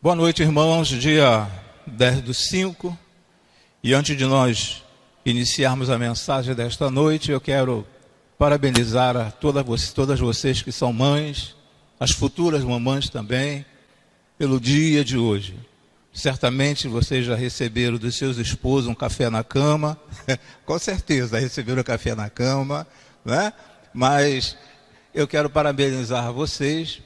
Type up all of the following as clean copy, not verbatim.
Boa noite, irmãos. Dia 10/5. E antes de nós iniciarmos a mensagem desta noite, eu quero parabenizar a todas vocês que são mães, as futuras mamães também, pelo dia de hoje. Certamente vocês já receberam dos seus esposos um café na cama, com certeza receberam café na cama, né? Mas eu quero parabenizar vocês.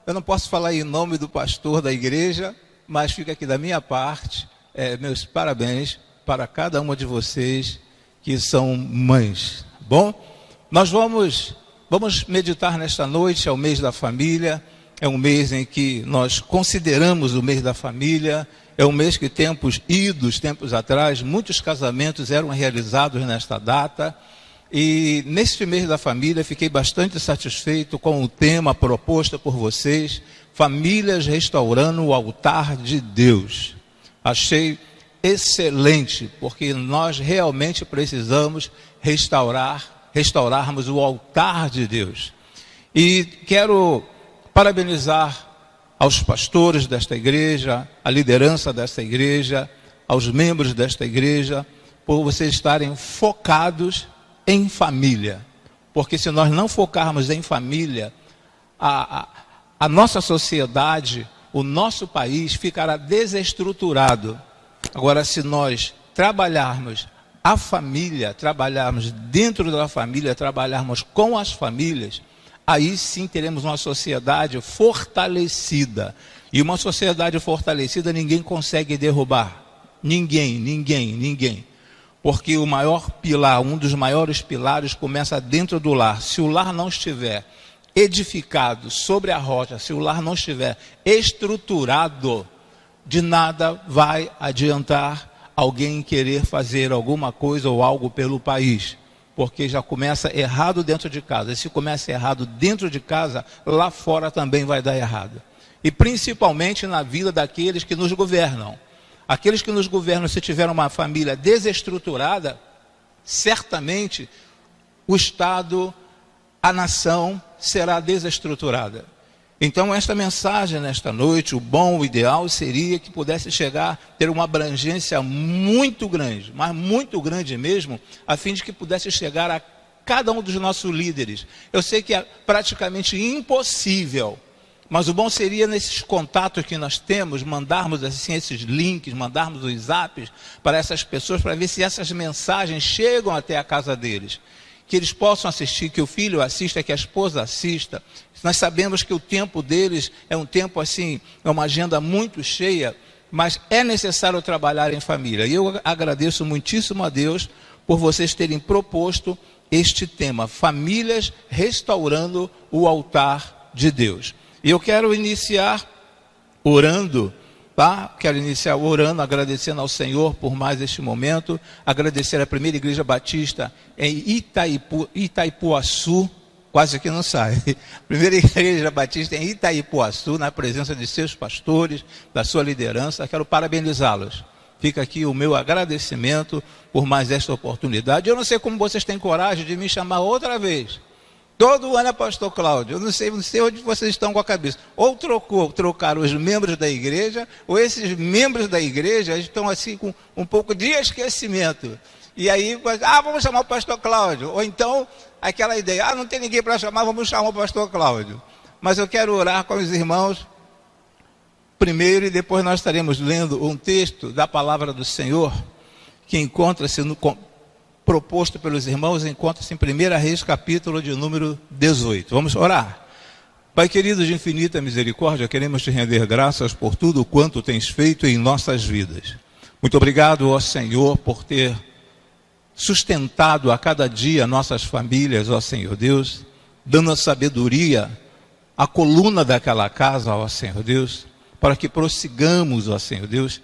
Eu não posso falar em nome do pastor da igreja, mas fica aqui da minha parte, meus parabéns para cada uma de vocês que são mães. Bom, nós vamos meditar nesta noite, é o mês da família, é um mês em que nós consideramos o mês da família, é um mês que tempos atrás, muitos casamentos eram realizados nesta data. E neste mês da família fiquei bastante satisfeito com o tema proposto por vocês, famílias restaurando o altar de Deus. Achei excelente, porque nós realmente precisamos restaurarmos o altar de Deus. E quero parabenizar aos pastores desta igreja, a liderança desta igreja, aos membros desta igreja, por vocês estarem focados em família, porque se nós não focarmos em família, a nossa sociedade, o nosso país ficará desestruturado. Agora, se nós trabalharmos a família, trabalharmos dentro da família, trabalharmos com as famílias, aí sim teremos uma sociedade fortalecida. E uma sociedade fortalecida ninguém consegue derrubar. Ninguém. Porque o maior pilar, um dos maiores pilares começa dentro do lar. Se o lar não estiver edificado sobre a rocha, se o lar não estiver estruturado, de nada vai adiantar alguém querer fazer alguma coisa ou algo pelo país. Porque já começa errado dentro de casa. E se começa errado dentro de casa, lá fora também vai dar errado. E principalmente na vida daqueles que nos governam. Aqueles que nos governam, se tiver uma família desestruturada, certamente o Estado, a nação será desestruturada. Então esta mensagem nesta noite, o ideal seria que pudesse ter uma abrangência muito grande, mas muito grande mesmo, a fim de que pudesse chegar a cada um dos nossos líderes. Eu sei que é praticamente impossível, mas o bom seria, nesses contatos que nós temos, mandarmos assim esses links, mandarmos os zaps para essas pessoas, para ver se essas mensagens chegam até a casa deles. Que eles possam assistir, que o filho assista, que a esposa assista. Nós sabemos que o tempo deles é um tempo assim, é uma agenda muito cheia, mas é necessário trabalhar em família. E eu agradeço muitíssimo a Deus por vocês terem proposto este tema, famílias restaurando o altar de Deus. E eu quero iniciar orando, tá? Quero iniciar orando, agradecendo ao Senhor por mais este momento, agradecer à Primeira Igreja Batista em Itaipuaçu, quase que não sai, Primeira Igreja Batista em Itaipuaçu, na presença de seus pastores, da sua liderança, quero parabenizá-los. Fica aqui o meu agradecimento por mais esta oportunidade. Eu não sei como vocês têm coragem de me chamar outra vez. Todo ano é pastor Cláudio, eu não sei onde vocês estão com a cabeça. Ou trocaram os membros da igreja, ou esses membros da igreja estão assim com um pouco de esquecimento. E aí, vamos chamar o pastor Cláudio. Ou então, aquela ideia, não tem ninguém para chamar, vamos chamar o pastor Cláudio. Mas eu quero orar com os irmãos primeiro, e depois nós estaremos lendo um texto da palavra do Senhor, que encontra-se proposto pelos irmãos, encontra-se em 1 Reis, capítulo de número 18. Vamos orar. Pai querido, de infinita misericórdia, queremos te render graças por tudo quanto tens feito em nossas vidas. Muito obrigado, ó Senhor, por ter sustentado a cada dia nossas famílias, ó Senhor Deus, dando a sabedoria, a coluna daquela casa, ó Senhor Deus, para que prossigamos, ó Senhor Deus,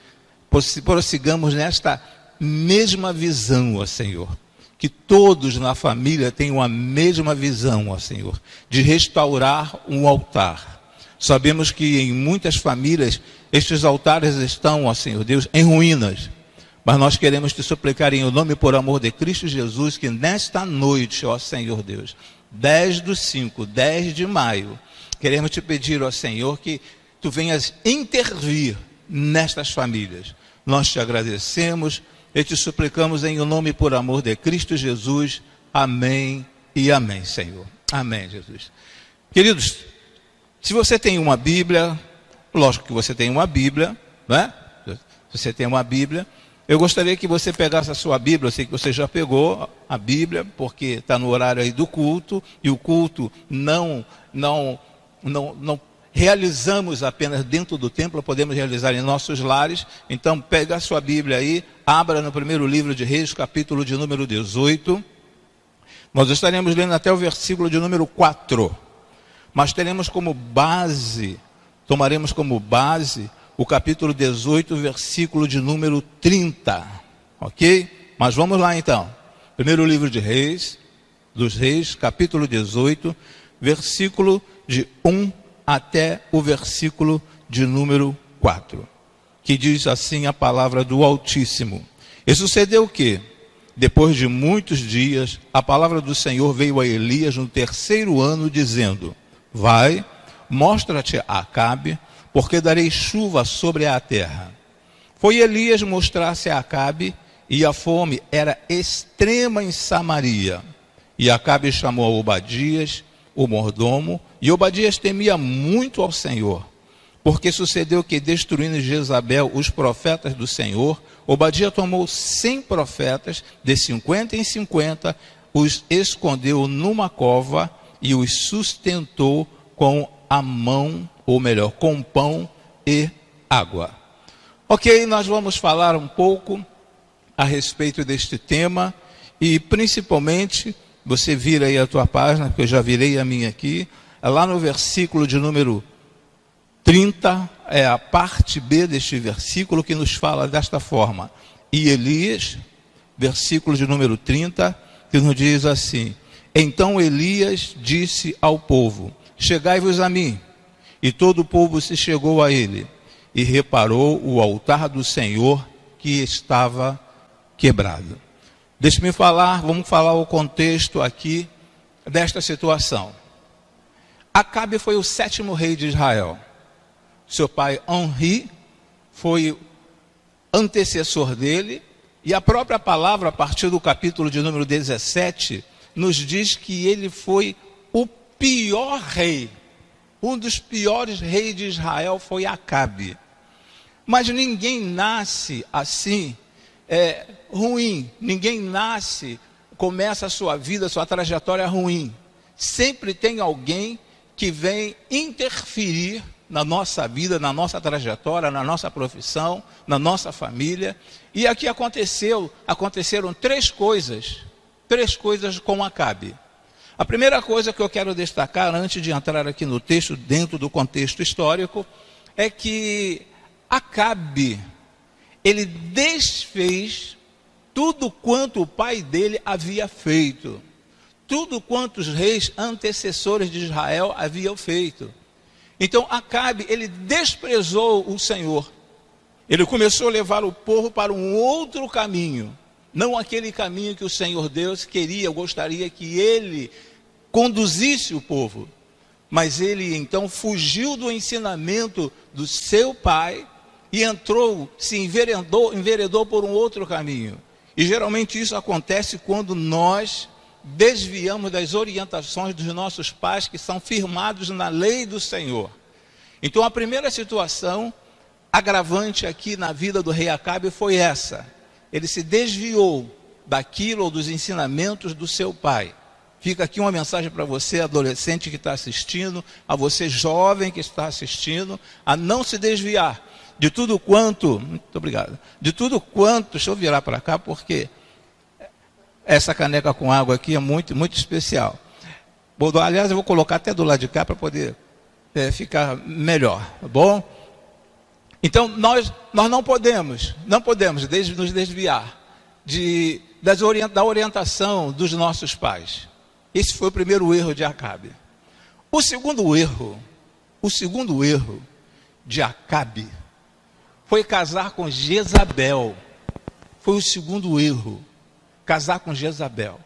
prossigamos nesta mesma visão, ó Senhor, que todos na família tenham a mesma visão, ó Senhor, de restaurar um altar. Sabemos que em muitas famílias estes altares estão, ó Senhor Deus, em ruínas, mas nós queremos te suplicar em nome e por amor de Cristo Jesus, que nesta noite, ó Senhor Deus, 10/5, 10 de maio, queremos te pedir, ó Senhor, que tu venhas intervir nestas famílias. Nós te agradecemos e te suplicamos em o nome e por amor de Cristo Jesus. Amém e amém, Senhor. Amém, Jesus. Queridos, se você tem uma Bíblia, lógico que você tem uma Bíblia, não é? Se você tem uma Bíblia, eu gostaria que você pegasse a sua Bíblia. Eu sei que você já pegou a Bíblia, porque está no horário aí do culto, e o culto não realizamos apenas dentro do templo, podemos realizar em nossos lares. Então pega a sua Bíblia aí, abra no primeiro livro de Reis, capítulo de número 18. Nós estaremos lendo até o versículo de número 4. Mas teremos como base, tomaremos como base o capítulo 18, versículo de número 30. Ok? Mas vamos lá então. Primeiro livro de Reis, dos Reis, capítulo 18, versículo de 1 até o versículo de número 4. Que diz assim a palavra do Altíssimo. E sucedeu o quê? Depois de muitos dias, a palavra do Senhor veio a Elias no 3º ano, dizendo: vai, mostra-te a Acabe, porque darei chuva sobre a terra. Foi Elias mostrar-se a Acabe, e a fome era extrema em Samaria. E Acabe chamou a Obadias, o mordomo, e Obadias temia muito ao Senhor. Porque sucedeu que, destruindo Jezabel os profetas do Senhor, Obadias tomou 100 profetas, de 50 em 50, os escondeu numa cova e os sustentou com a mão, ou melhor, com pão e água. Ok, nós vamos falar um pouco a respeito deste tema, e principalmente, você vira aí a tua página, porque eu já virei a minha aqui, lá no versículo de número 30, é a parte B deste versículo, que nos fala desta forma. E Elias, versículo de número 30, que nos diz assim: então Elias disse ao povo: chegai-vos a mim. E todo o povo se chegou a ele, e reparou o altar do Senhor que estava quebrado. Deixe-me falar, vamos falar o contexto aqui desta situação. Acabe foi o 7º rei de Israel. Seu pai Onri foi antecessor dele, e a própria palavra, a partir do capítulo de número 17, nos diz que ele foi o pior rei. Um dos piores reis de Israel foi Acabe. Mas ninguém nasce assim, ruim. Ninguém nasce, começa a sua vida, a sua trajetória ruim. Sempre tem alguém que vem interferir na nossa vida, na nossa trajetória, na nossa profissão, na nossa família. E aqui aconteceram três coisas com Acabe. A primeira coisa que eu quero destacar, antes de entrar aqui no texto, dentro do contexto histórico, é que Acabe, ele desfez tudo quanto o pai dele havia feito, tudo quanto os reis antecessores de Israel haviam feito. Então Acabe, ele desprezou o Senhor. Ele começou a levar o povo para um outro caminho, não aquele caminho que o Senhor Deus queria, gostaria que ele conduzisse o povo. Mas ele então fugiu do ensinamento do seu pai e se enveredou por um outro caminho. E geralmente isso acontece quando nós desviamos das orientações dos nossos pais, que são firmados na lei do Senhor. Então a primeira situação agravante aqui na vida do rei Acabe foi essa: ele se desviou daquilo ou dos ensinamentos do seu pai. Fica aqui uma mensagem para você, adolescente que está assistindo, a você jovem que está assistindo, a não se desviar de tudo quanto, muito obrigado, de tudo quanto, deixa eu virar para cá porque essa caneca com água aqui é muito, muito especial. Aliás, eu vou colocar até do lado de cá para poder ficar melhor, tá bom? Então, nós não podemos nos desviar da orientação dos nossos pais. Esse foi o primeiro erro de Acabe. O segundo erro de Acabe foi casar com Jezabel. Foi o segundo erro. Casar com Jezabel,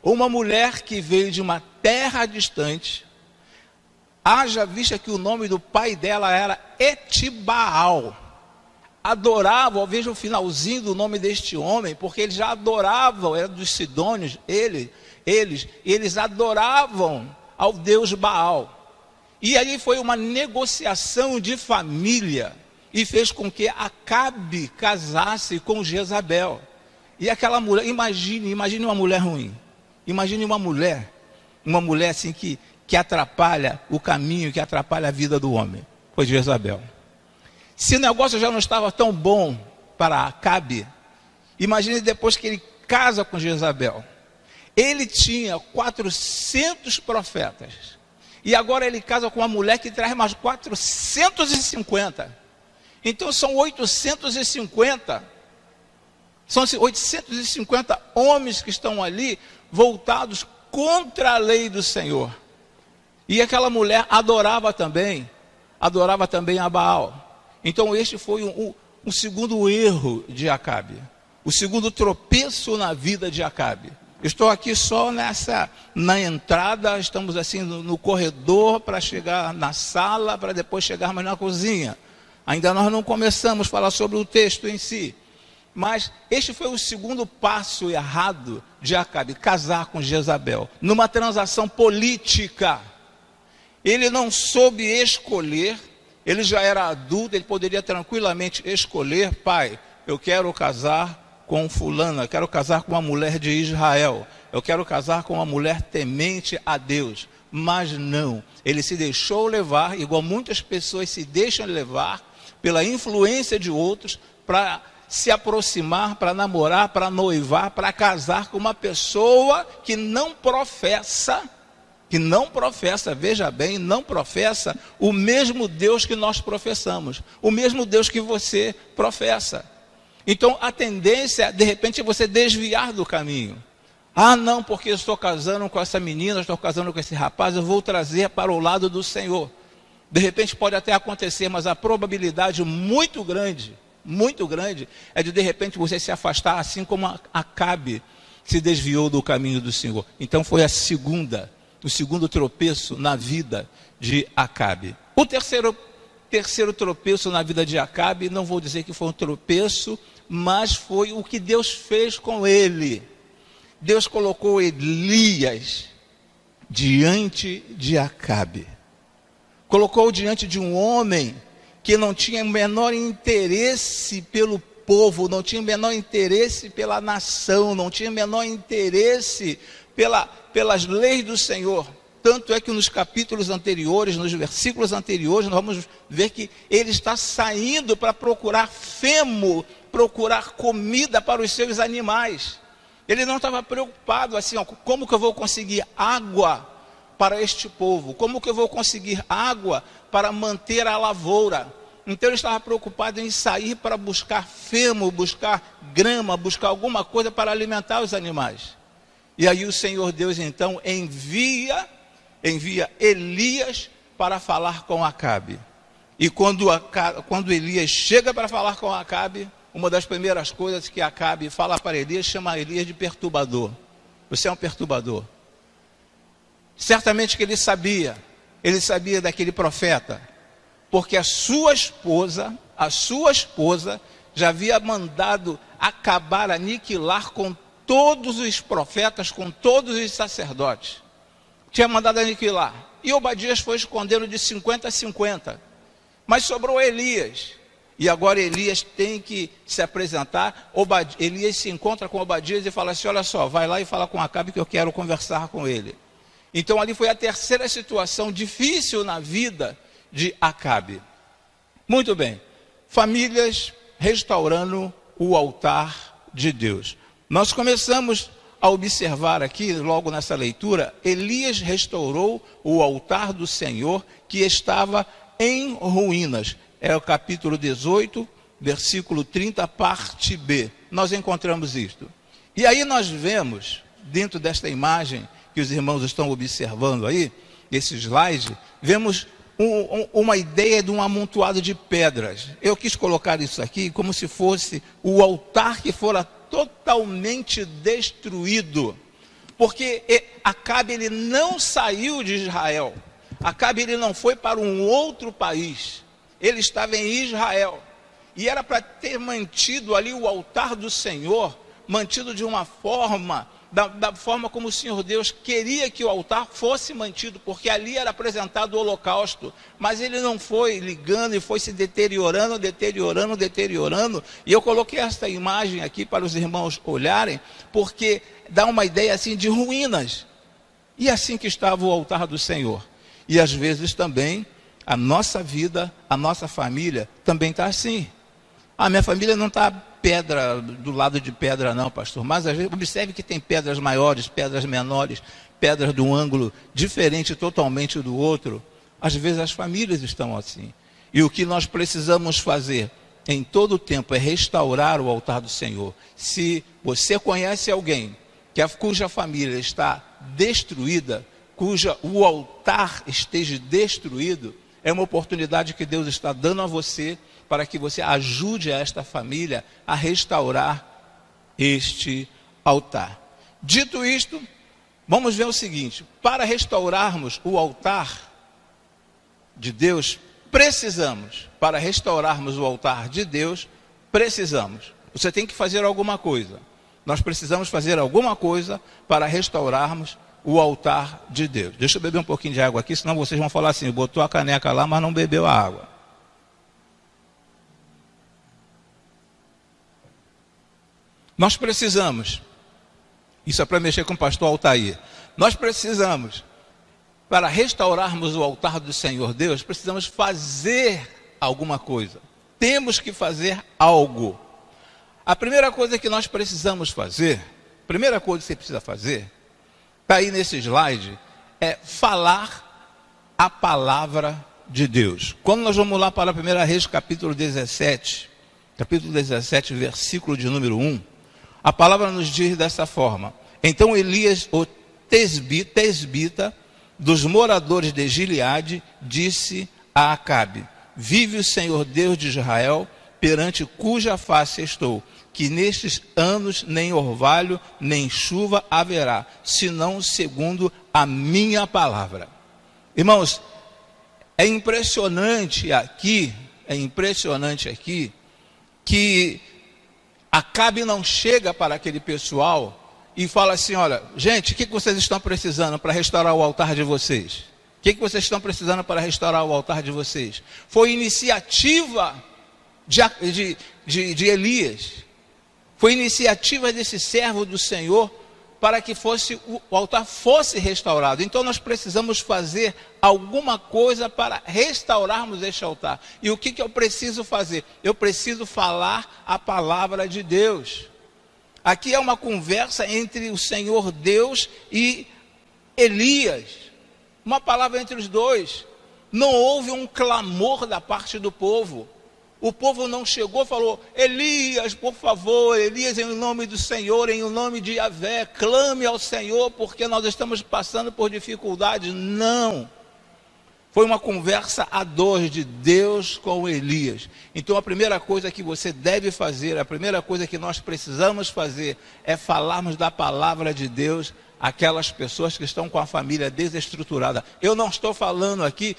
uma mulher que veio de uma terra distante, Haja vista que o nome do pai dela era Etibaal. Adoravam, veja o finalzinho do nome deste homem, porque eles já adoravam, era dos sidônios, eles adoravam ao Deus Baal. E aí foi uma negociação de família, e fez com que Acabe casasse com Jezabel. E aquela mulher, imagine uma mulher ruim, imagine uma mulher assim que atrapalha o caminho, que atrapalha a vida do homem, foi Jezabel. Se o negócio já não estava tão bom para Acabe, imagine depois que ele casa com Jezabel. Ele tinha 400 profetas. E agora ele casa com uma mulher que traz mais 450. Então são 850. São 850 homens que estão ali voltados contra a lei do Senhor. E aquela mulher adorava também a Baal. Então este foi um segundo erro de Acabe, o segundo tropeço na vida de Acabe. Estou aqui só na entrada, estamos assim no corredor para chegar na sala, para depois chegarmos na cozinha. Ainda nós não começamos a falar sobre o texto em si. Mas este foi o segundo passo errado de Acabe, casar com Jezabel, numa transação política. Ele não soube escolher. Ele já era adulto, ele poderia tranquilamente escolher: pai, eu quero casar com fulana, eu quero casar com uma mulher de Israel, eu quero casar com uma mulher temente a Deus. Mas não, ele se deixou levar, igual muitas pessoas se deixam levar pela influência de outros, para se aproximar, para namorar, para noivar, para casar com uma pessoa que não professa, veja bem, não professa o mesmo Deus que nós professamos, o mesmo Deus que você professa. Então a tendência, de repente, é você desviar do caminho. Ah, não, porque eu estou casando com essa menina, estou casando com esse rapaz, eu vou trazer para o lado do Senhor. De repente pode até acontecer, mas a probabilidade muito grande, é de repente você se afastar, assim como Acabe se desviou do caminho do Senhor. Então foi o segundo tropeço na vida de Acabe. O terceiro tropeço na vida de Acabe, não vou dizer que foi um tropeço, mas foi o que Deus fez com ele. Deus colocou Elias diante de Acabe. Colocou diante de um homem que não tinha o menor interesse pelo povo, não tinha o menor interesse pela nação, não tinha o menor interesse pelas leis do Senhor. Tanto é que nos capítulos anteriores, nos versículos anteriores, nós vamos ver que ele está saindo para procurar feno, procurar comida para os seus animais. Ele não estava preocupado assim, como que eu vou conseguir água para este povo? Como que eu vou conseguir água para manter a lavoura? Então ele estava preocupado em sair para buscar feno, buscar grama, buscar alguma coisa para alimentar os animais. E aí o Senhor Deus então envia Elias para falar com Acabe. E quando Elias chega para falar com Acabe, uma das primeiras coisas que Acabe fala para Elias, chama Elias de perturbador. Você é um perturbador. Certamente que ele sabia daquele profeta, porque a sua esposa já havia mandado acabar, aniquilar com todos os profetas, com todos os sacerdotes. Tinha mandado aniquilar. E Obadias foi escondendo de 50 a 50. Mas sobrou Elias. E agora Elias tem que se apresentar. Elias se encontra com Obadias e fala assim: olha só, vai lá e fala com Acabe que eu quero conversar com ele. Então ali foi a terceira situação difícil na vida de Acabe. Muito bem. Famílias restaurando o altar de Deus. Nós começamos a observar aqui, logo nessa leitura, Elias restaurou o altar do Senhor que estava em ruínas. É o capítulo 18, versículo 30, parte B. Nós encontramos isto. E aí nós vemos, dentro desta imagem que os irmãos estão observando aí, esse slide, vemos uma ideia de um amontoado de pedras. Eu quis colocar isso aqui como se fosse o altar que fora totalmente destruído, porque Acabe ele não saiu de Israel. Acabe, ele não foi para um outro país, ele estava em Israel, e era para ter mantido ali o altar do Senhor, mantido de uma forma, da forma como o Senhor Deus queria que o altar fosse mantido, porque ali era apresentado o holocausto, mas ele não foi ligando e foi se deteriorando, e eu coloquei esta imagem aqui para os irmãos olharem, porque dá uma ideia assim de ruínas, e assim que estava o altar do Senhor. E às vezes também a nossa vida, a nossa família também está assim. A minha família não está pedra do lado de pedra não, pastor, mas às vezes observe que tem pedras maiores, pedras menores, pedras de um ângulo diferente totalmente do outro. Às vezes as famílias estão assim. E o que nós precisamos fazer em todo o tempo é restaurar o altar do Senhor. Se você conhece alguém cuja família está destruída, o altar esteja destruído, é uma oportunidade que Deus está dando a você para que você ajude esta família a restaurar este altar. Dito isto, vamos ver o seguinte: para restaurarmos o altar de Deus, para restaurarmos o altar de Deus, você tem que fazer alguma coisa. Nós precisamos fazer alguma coisa para restaurarmos o altar de Deus. Deixa eu beber um pouquinho de água aqui, senão vocês vão falar assim: botou a caneca lá, mas não bebeu a água. Nós precisamos, isso é para mexer com o pastor Altair, nós precisamos, para restaurarmos o altar do Senhor Deus, precisamos fazer alguma coisa. Temos que fazer algo. A primeira coisa que nós precisamos fazer, primeira coisa que você precisa fazer, está aí nesse slide, é falar a palavra de Deus. Quando nós vamos lá para a 1 Reis, capítulo 17, versículo de número 1, a palavra nos diz dessa forma: então Elias, o tesbita, dos moradores de Gileade, disse a Acabe: vive o Senhor Deus de Israel, perante cuja face estou, que nestes anos nem orvalho, nem chuva haverá, senão segundo a minha palavra. Irmãos, é impressionante aqui que Acabe não chega para aquele pessoal e fala assim: olha, gente, o que vocês estão precisando para restaurar o altar de vocês? O que vocês estão precisando para restaurar o altar de vocês? Foi iniciativa de Elias, foi iniciativa desse servo do Senhor para que o altar fosse restaurado. Então nós precisamos fazer alguma coisa para restaurarmos este altar. E o que eu preciso fazer? Eu preciso falar a palavra de Deus. Aqui é uma conversa entre o Senhor Deus e Elias. Uma palavra entre os dois. Não houve um clamor da parte do povo. O povo não chegou e falou: Elias, por favor, Elias, em nome do Senhor, em nome de Yahvé, clame ao Senhor, porque nós estamos passando por dificuldades. Não. Foi uma conversa a dois de Deus com Elias. Então a primeira coisa que você deve fazer, a primeira coisa que nós precisamos fazer é falarmos da palavra de Deus àquelas pessoas que estão com a família desestruturada. Eu não estou falando aqui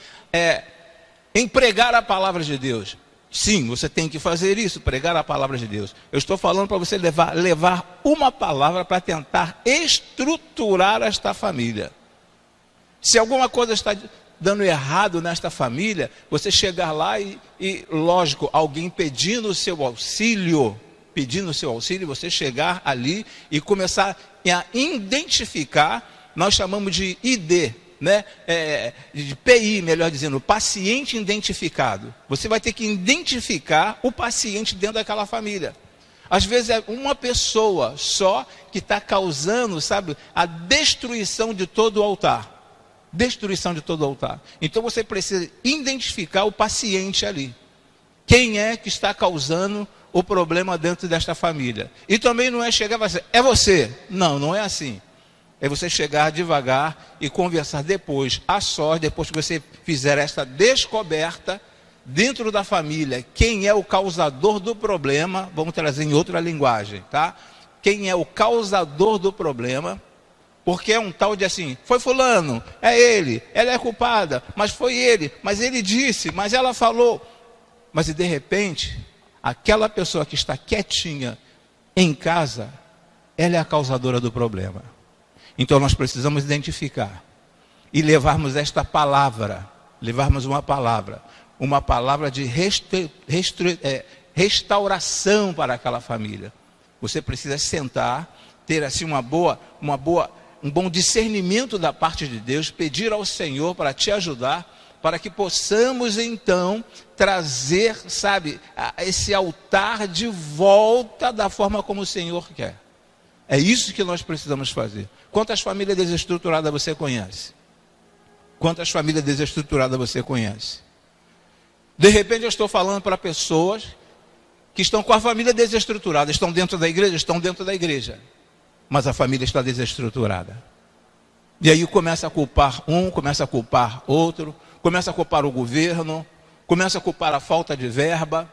em pregar a palavra de Deus. Sim, você tem que fazer isso, pregar a palavra de Deus. Eu estou falando para você levar uma palavra para tentar estruturar esta família. Se alguma coisa está dando errado nesta família, você chegar lá e lógico, alguém pedindo o seu auxílio, você chegar ali e começar a identificar, nós chamamos de ID, né? De PI, melhor dizendo, paciente identificado. Você vai ter que identificar o paciente dentro daquela família. Às vezes é uma pessoa só que está causando, sabe, a destruição de todo o altar. Então você precisa identificar o paciente ali. Quem é que está causando o problema dentro desta família? E também não é chegar e falar assim: é você. Não, não é assim. É você chegar devagar e conversar depois, a sós, depois que você fizer esta descoberta dentro da família, quem é o causador do problema. Vamos trazer em outra linguagem, tá? Quem é o causador do problema? Porque é um tal de assim, foi fulano, é ele, ela é culpada, mas foi ele, mas ele disse, mas ela falou. Mas de repente, aquela pessoa que está quietinha em casa, ela é a causadora do problema. Então nós precisamos identificar e levarmos esta palavra, levarmos uma palavra de restauração para aquela família. Você precisa sentar, ter assim um bom discernimento da parte de Deus, pedir ao Senhor para te ajudar, para que possamos então trazer, esse altar de volta da forma como o Senhor quer. É isso que nós precisamos fazer. Quantas famílias desestruturadas você conhece? Quantas famílias desestruturadas você conhece? De repente eu estou falando para pessoas que estão com a família desestruturada, estão dentro da igreja, mas a família está desestruturada. E aí começa a culpar um, começa a culpar outro, começa a culpar o governo, começa a culpar a falta de verba,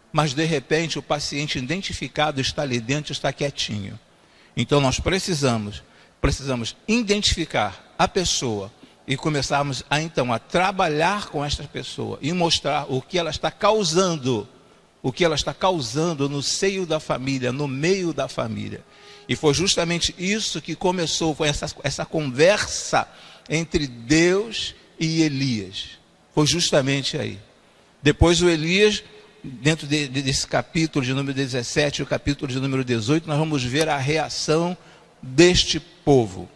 mas de repente o paciente identificado está ali dentro, está quietinho. Então nós precisamos identificar a pessoa e começarmos a trabalhar com esta pessoa e mostrar o que ela está causando, no seio da família, no meio da família. E foi justamente isso que começou, foi essa conversa entre Deus e Elias. Foi justamente aí. Depois o Elias, dentro desse capítulo de número 17 e o capítulo de número 18, nós vamos ver a reação deste povo.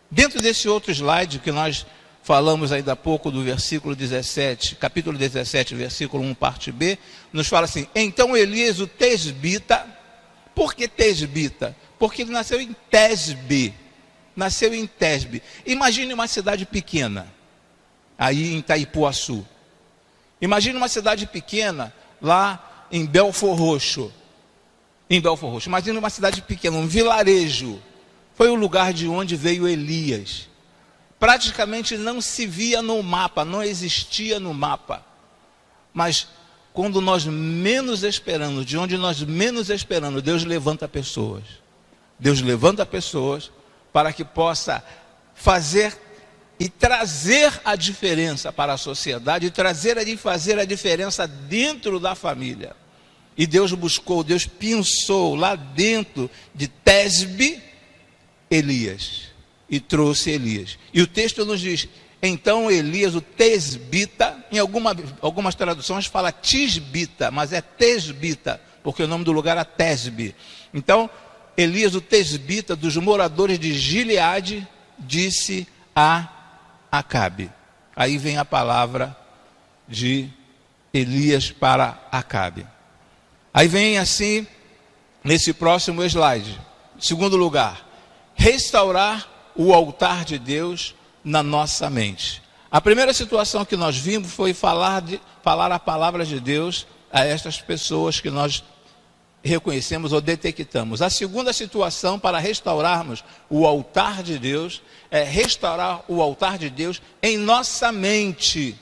Dentro desse outro slide que nós falamos ainda há pouco do versículo 17, capítulo 17, versículo 1, parte B, nos fala assim: então Elias, o tesbita. Por que tesbita? Porque ele nasceu em Tesbe. Imagine uma cidade pequena, aí em Itaipuaçu. Imagine uma cidade pequena lá em Belfor Roxo. Imagine uma cidade pequena, um vilarejo. Foi o lugar de onde veio Elias. Praticamente não se via no mapa, não existia no mapa. Mas quando nós menos esperamos, de onde nós menos esperamos, Deus levanta pessoas. Deus levanta pessoas para que possa fazer e trazer a diferença para a sociedade, e fazer a diferença dentro da família. E Deus pensou lá dentro de Tesbe, Elias, e trouxe Elias. E o texto nos diz: então Elias, o tesbita, em algumas traduções fala tisbita, mas é tesbita, porque o nome do lugar era Tesbe. Então, Elias, o tesbita, dos moradores de Gileade, disse a Acabe. Aí vem a palavra de Elias para Acabe. Aí vem assim, nesse próximo slide, segundo lugar, restaurar o altar de Deus na nossa mente. A primeira situação que nós vimos foi falar a palavra de Deus a estas pessoas que nós reconhecemos ou detectamos. A segunda situação para restaurarmos o altar de Deus é restaurar o altar de Deus em nossa mente.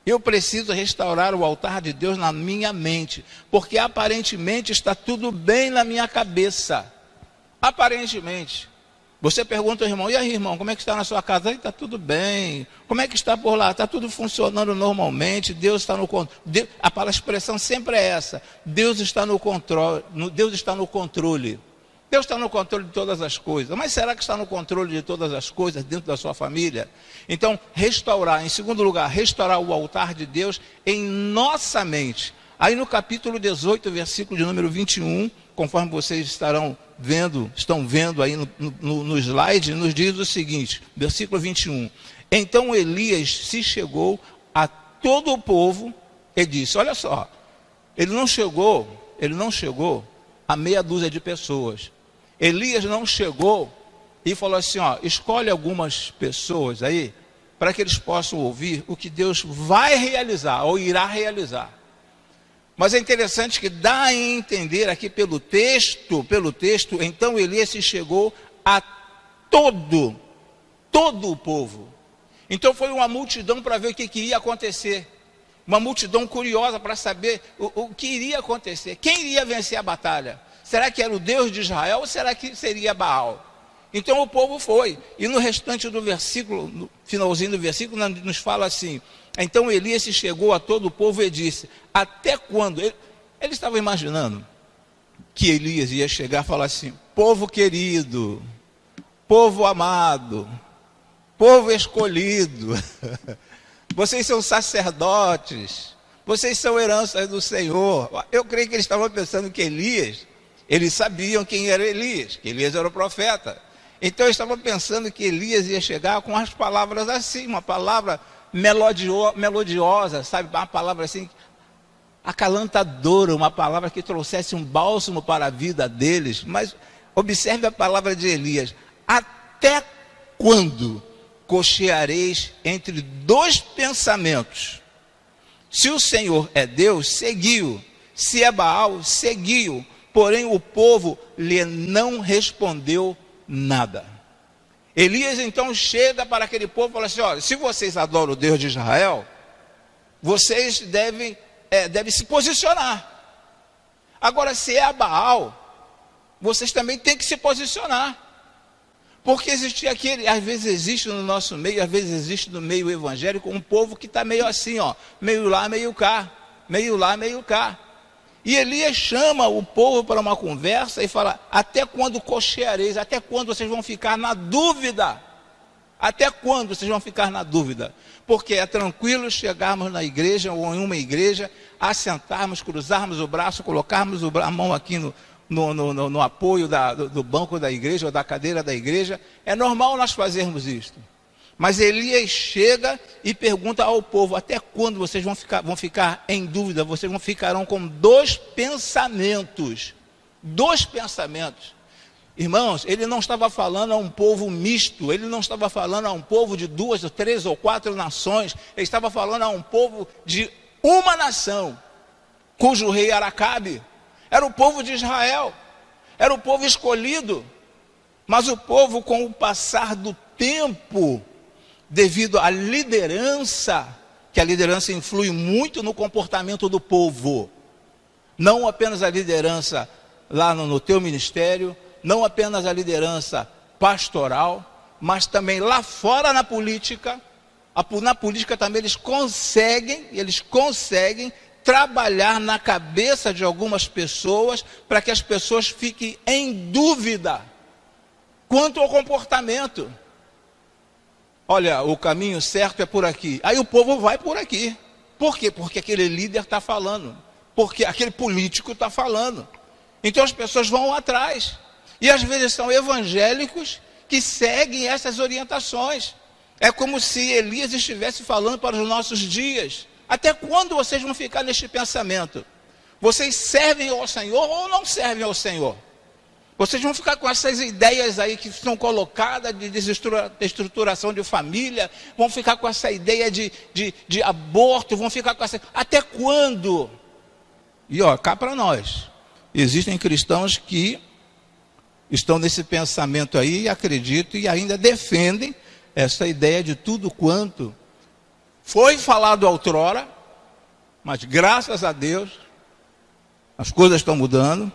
Eu preciso restaurar o altar de Deus na minha mente, porque aparentemente está tudo bem na minha cabeça. Aparentemente. Você pergunta ao irmão: e aí, irmão, como é que está na sua casa? Está tudo bem. Como é que está por lá? Está tudo funcionando normalmente. Deus está no controle. A expressão sempre é essa: Deus está no controle. Deus está no controle. Deus está no controle de todas as coisas. Mas será que está no controle de todas as coisas dentro da sua família? Então, restaurar. Em segundo lugar, restaurar o altar de Deus em nossa mente. Aí no capítulo 18, versículo de número 21, conforme vocês estão vendo aí no slide, nos diz o seguinte, versículo 21. Então Elias se chegou a todo o povo e disse: olha só, ele não chegou a meia dúzia de pessoas. Elias não chegou e falou assim: escolhe algumas pessoas aí, para que eles possam ouvir o que Deus vai realizar, ou irá realizar. Mas é interessante que dá a entender aqui pelo texto, então Elias se chegou a todo o povo. Então foi uma multidão para ver o que iria acontecer. Uma multidão curiosa para saber o que iria acontecer. Quem iria vencer a batalha? Será que era o Deus de Israel ou será que seria Baal? Então o povo foi. E no restante do versículo, no finalzinho do versículo, nos fala assim: então Elias se chegou a todo o povo e disse: até quando? Ele estava imaginando que Elias ia chegar e falar assim: povo querido, povo amado, povo escolhido, vocês são sacerdotes, vocês são heranças do Senhor. Eu creio que eles estavam pensando que Elias, eles sabiam quem era Elias, que Elias era o profeta. Então eles estavam pensando que Elias ia chegar com as palavras assim, uma palavra melodiosa, sabe? Uma palavra assim, acalantadora, uma palavra que trouxesse um bálsamo para a vida deles. Mas observe a palavra de Elias: até quando cocheareis entre dois pensamentos? Se o Senhor é Deus, seguiu; se é Baal, seguiu. Porém o povo lhe não respondeu nada. Elias então chega para aquele povo e fala assim: olha, se vocês adoram o Deus de Israel, vocês devem se posicionar. Agora, se é a Baal, vocês também têm que se posicionar. Porque existia aquele, às vezes existe no nosso meio, às vezes existe no meio evangélico, um povo que está meio assim, ó, meio lá, meio cá, meio lá, meio cá. E Elias chama o povo para uma conversa e fala: até quando cocheareis? Até quando vocês vão ficar na dúvida? Até quando vocês vão ficar na dúvida? Porque é tranquilo chegarmos na igreja ou em uma igreja, assentarmos, cruzarmos o braço, colocarmos a mão aqui no apoio do banco da igreja ou da cadeira da igreja. É normal nós fazermos isto. Mas Elias chega e pergunta ao povo: até quando vocês vão ficar em dúvida? Vocês ficarão com dois pensamentos. Dois pensamentos. Irmãos, ele não estava falando a um povo misto, ele não estava falando a um povo de 2, 3 ou 4 nações, ele estava falando a um povo de uma nação, cujo rei era Acabe. Era o povo de Israel, era o povo escolhido. Mas o povo, com o passar do tempo, devido à liderança, que a liderança influi muito no comportamento do povo, não apenas a liderança lá no teu ministério, não apenas a liderança pastoral, mas também lá fora na política. Na política também eles conseguem trabalhar na cabeça de algumas pessoas para que as pessoas fiquem em dúvida quanto ao comportamento. Olha, o caminho certo é por aqui. Aí o povo vai por aqui. Por quê? Porque aquele líder está falando. Porque aquele político está falando. Então as pessoas vão atrás. E às vezes são evangélicos que seguem essas orientações. É como se Elias estivesse falando para os nossos dias: até quando vocês vão ficar neste pensamento? Vocês servem ao Senhor ou não servem ao Senhor? Vocês vão ficar com essas ideias aí que são colocadas de desestruturação de família, vão ficar com essa ideia de aborto, vão ficar com essa... Até quando? E ó, cá para nós, existem cristãos que estão nesse pensamento aí, acreditam e ainda defendem essa ideia de tudo quanto foi falado outrora, mas graças a Deus, as coisas estão mudando,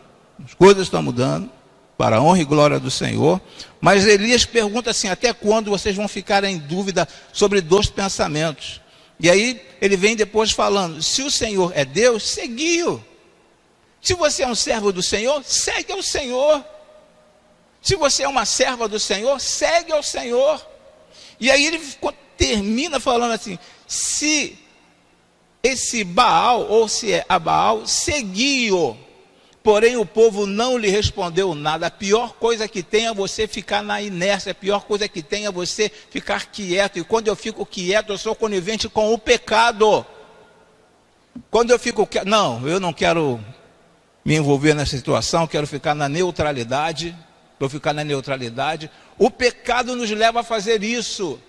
para a honra e glória do Senhor. Mas Elias pergunta assim: até quando vocês vão ficar em dúvida sobre dois pensamentos? E aí ele vem depois falando: se o Senhor é Deus, seguiu. Se você é um servo do Senhor, segue ao Senhor. Se você é uma serva do Senhor, segue ao Senhor. E aí ele termina falando assim: se esse Baal, ou se é a Baal, seguiu. Porém o povo não lhe respondeu nada. A pior coisa que tem é você ficar na inércia. A pior coisa que tem é você ficar quieto. E quando eu fico quieto, eu sou conivente com o pecado. Quando eu fico quieto, não, eu não quero me envolver nessa situação, quero ficar na neutralidade. Vou ficar na neutralidade. O pecado nos leva a fazer isso.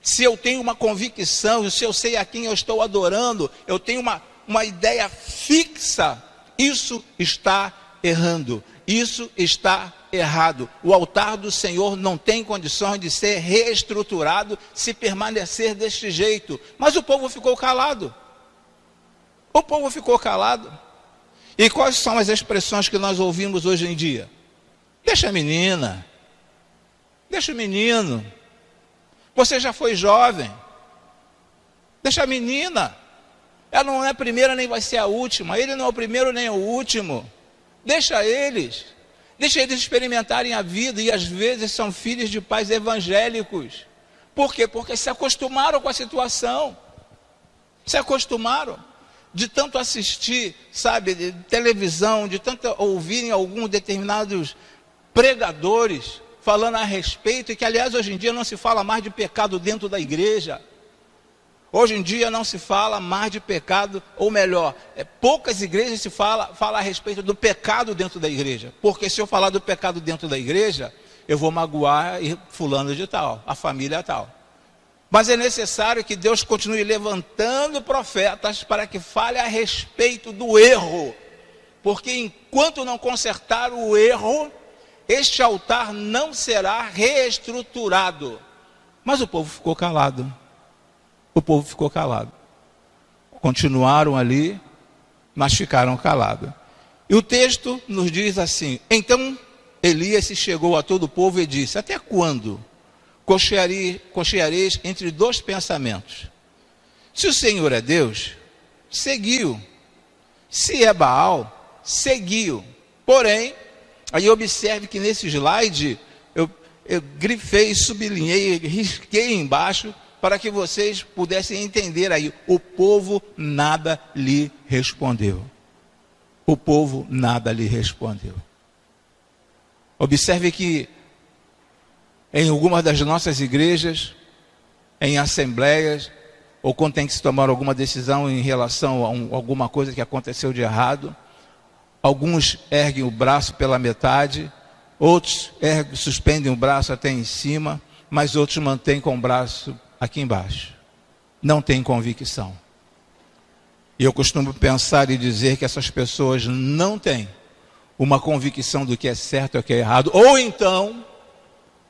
Se eu tenho uma convicção, se eu sei a quem eu estou adorando, eu tenho uma ideia fixa, isso está errando, isso está errado. O altar do Senhor não tem condições de ser reestruturado se permanecer deste jeito. Mas o povo ficou calado. O povo ficou calado. E quais são as expressões que nós ouvimos hoje em dia? Deixa a menina. Deixa o menino. Você já foi jovem. Deixa a menina. Ela não é a primeira nem vai ser a última. Ele não é o primeiro nem o último. Deixa eles. Deixa eles experimentarem a vida. E às vezes são filhos de pais evangélicos. Por quê? Porque se acostumaram com a situação. Se acostumaram. De tanto assistir, sabe, de televisão, de tanto ouvirem alguns determinados pregadores falando a respeito, e que aliás hoje em dia não se fala mais de pecado dentro da igreja. Hoje em dia não se fala mais de pecado, ou melhor, poucas igrejas se fala a respeito do pecado dentro da igreja. Porque se eu falar do pecado dentro da igreja, eu vou magoar fulano de tal, a família tal. Mas é necessário que Deus continue levantando profetas para que fale a respeito do erro. Porque enquanto não consertar o erro, este altar não será reestruturado. Mas o povo ficou calado. O povo ficou calado. Continuaram ali, mas ficaram calados. E o texto nos diz assim: então Elias se chegou a todo o povo e disse: até quando cocheareis entre dois pensamentos? Se o Senhor é Deus, seguiu. Se é Baal, seguiu. Porém, aí observe que nesse slide eu grifei, sublinhei, risquei embaixo para que vocês pudessem entender aí. O povo nada lhe respondeu. O povo nada lhe respondeu. Observe que em algumas das nossas igrejas, em assembleias, ou quando tem que se tomar alguma decisão em relação a alguma coisa que aconteceu de errado, alguns erguem o braço pela metade, outros suspendem o braço até em cima, mas outros mantêm com o braço aqui embaixo. Não tem convicção. E eu costumo pensar e dizer que essas pessoas não têm uma convicção do que é certo e o que é errado, ou então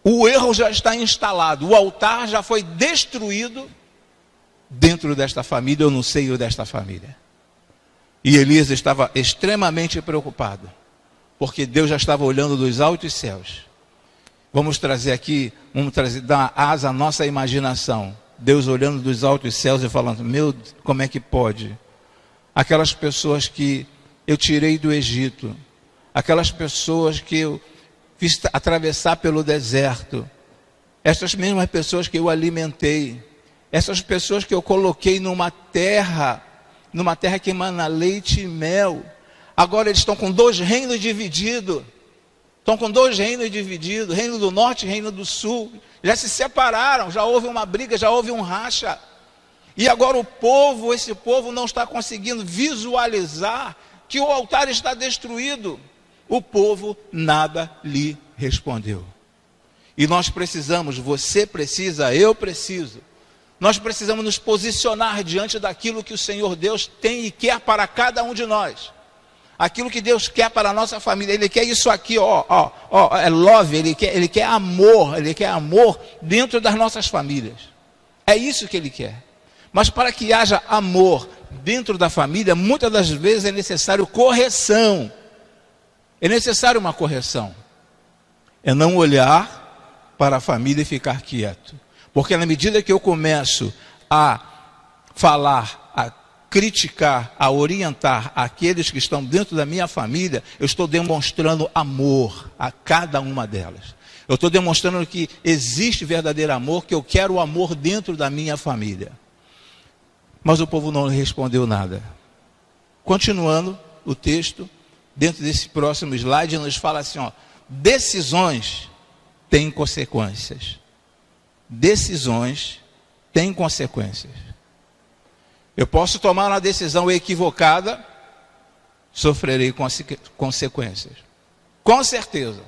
o erro já está instalado, o altar já foi destruído dentro desta família, ou no seio desta família. E Elias estava extremamente preocupado, porque Deus já estava olhando dos altos céus. Vamos dar asa à nossa imaginação. Deus olhando dos altos céus e falando: meu, como é que pode? Aquelas pessoas que eu tirei do Egito, aquelas pessoas que eu fiz atravessar pelo deserto, essas mesmas pessoas que eu alimentei, essas pessoas que eu coloquei numa terra que emana leite e mel, agora eles estão com dois reinos divididos, reino do norte e reino do sul, já se separaram, já houve uma briga, já houve um racha, e agora esse povo não está conseguindo visualizar que o altar está destruído. O povo nada lhe respondeu. E nós precisamos, você precisa, eu preciso, nós precisamos nos posicionar diante daquilo que o Senhor Deus tem e quer para cada um de nós. Aquilo que Deus quer para a nossa família. Ele quer isso aqui, é love, ele quer amor dentro das nossas famílias. É isso que Ele quer. Mas para que haja amor dentro da família, muitas das vezes é necessário correção. É necessário uma correção. É não olhar para a família e ficar quieto. Porque na medida que eu começo a falar, a criticar, a orientar aqueles que estão dentro da minha família, eu estou demonstrando amor a cada uma delas. Eu estou demonstrando que existe verdadeiro amor, que eu quero o amor dentro da minha família. Mas o povo não respondeu nada. Continuando o texto, dentro desse próximo slide, nos fala assim, decisões têm consequências. Decisões têm consequências. Eu posso tomar uma decisão equivocada, sofrerei consequências. Com certeza.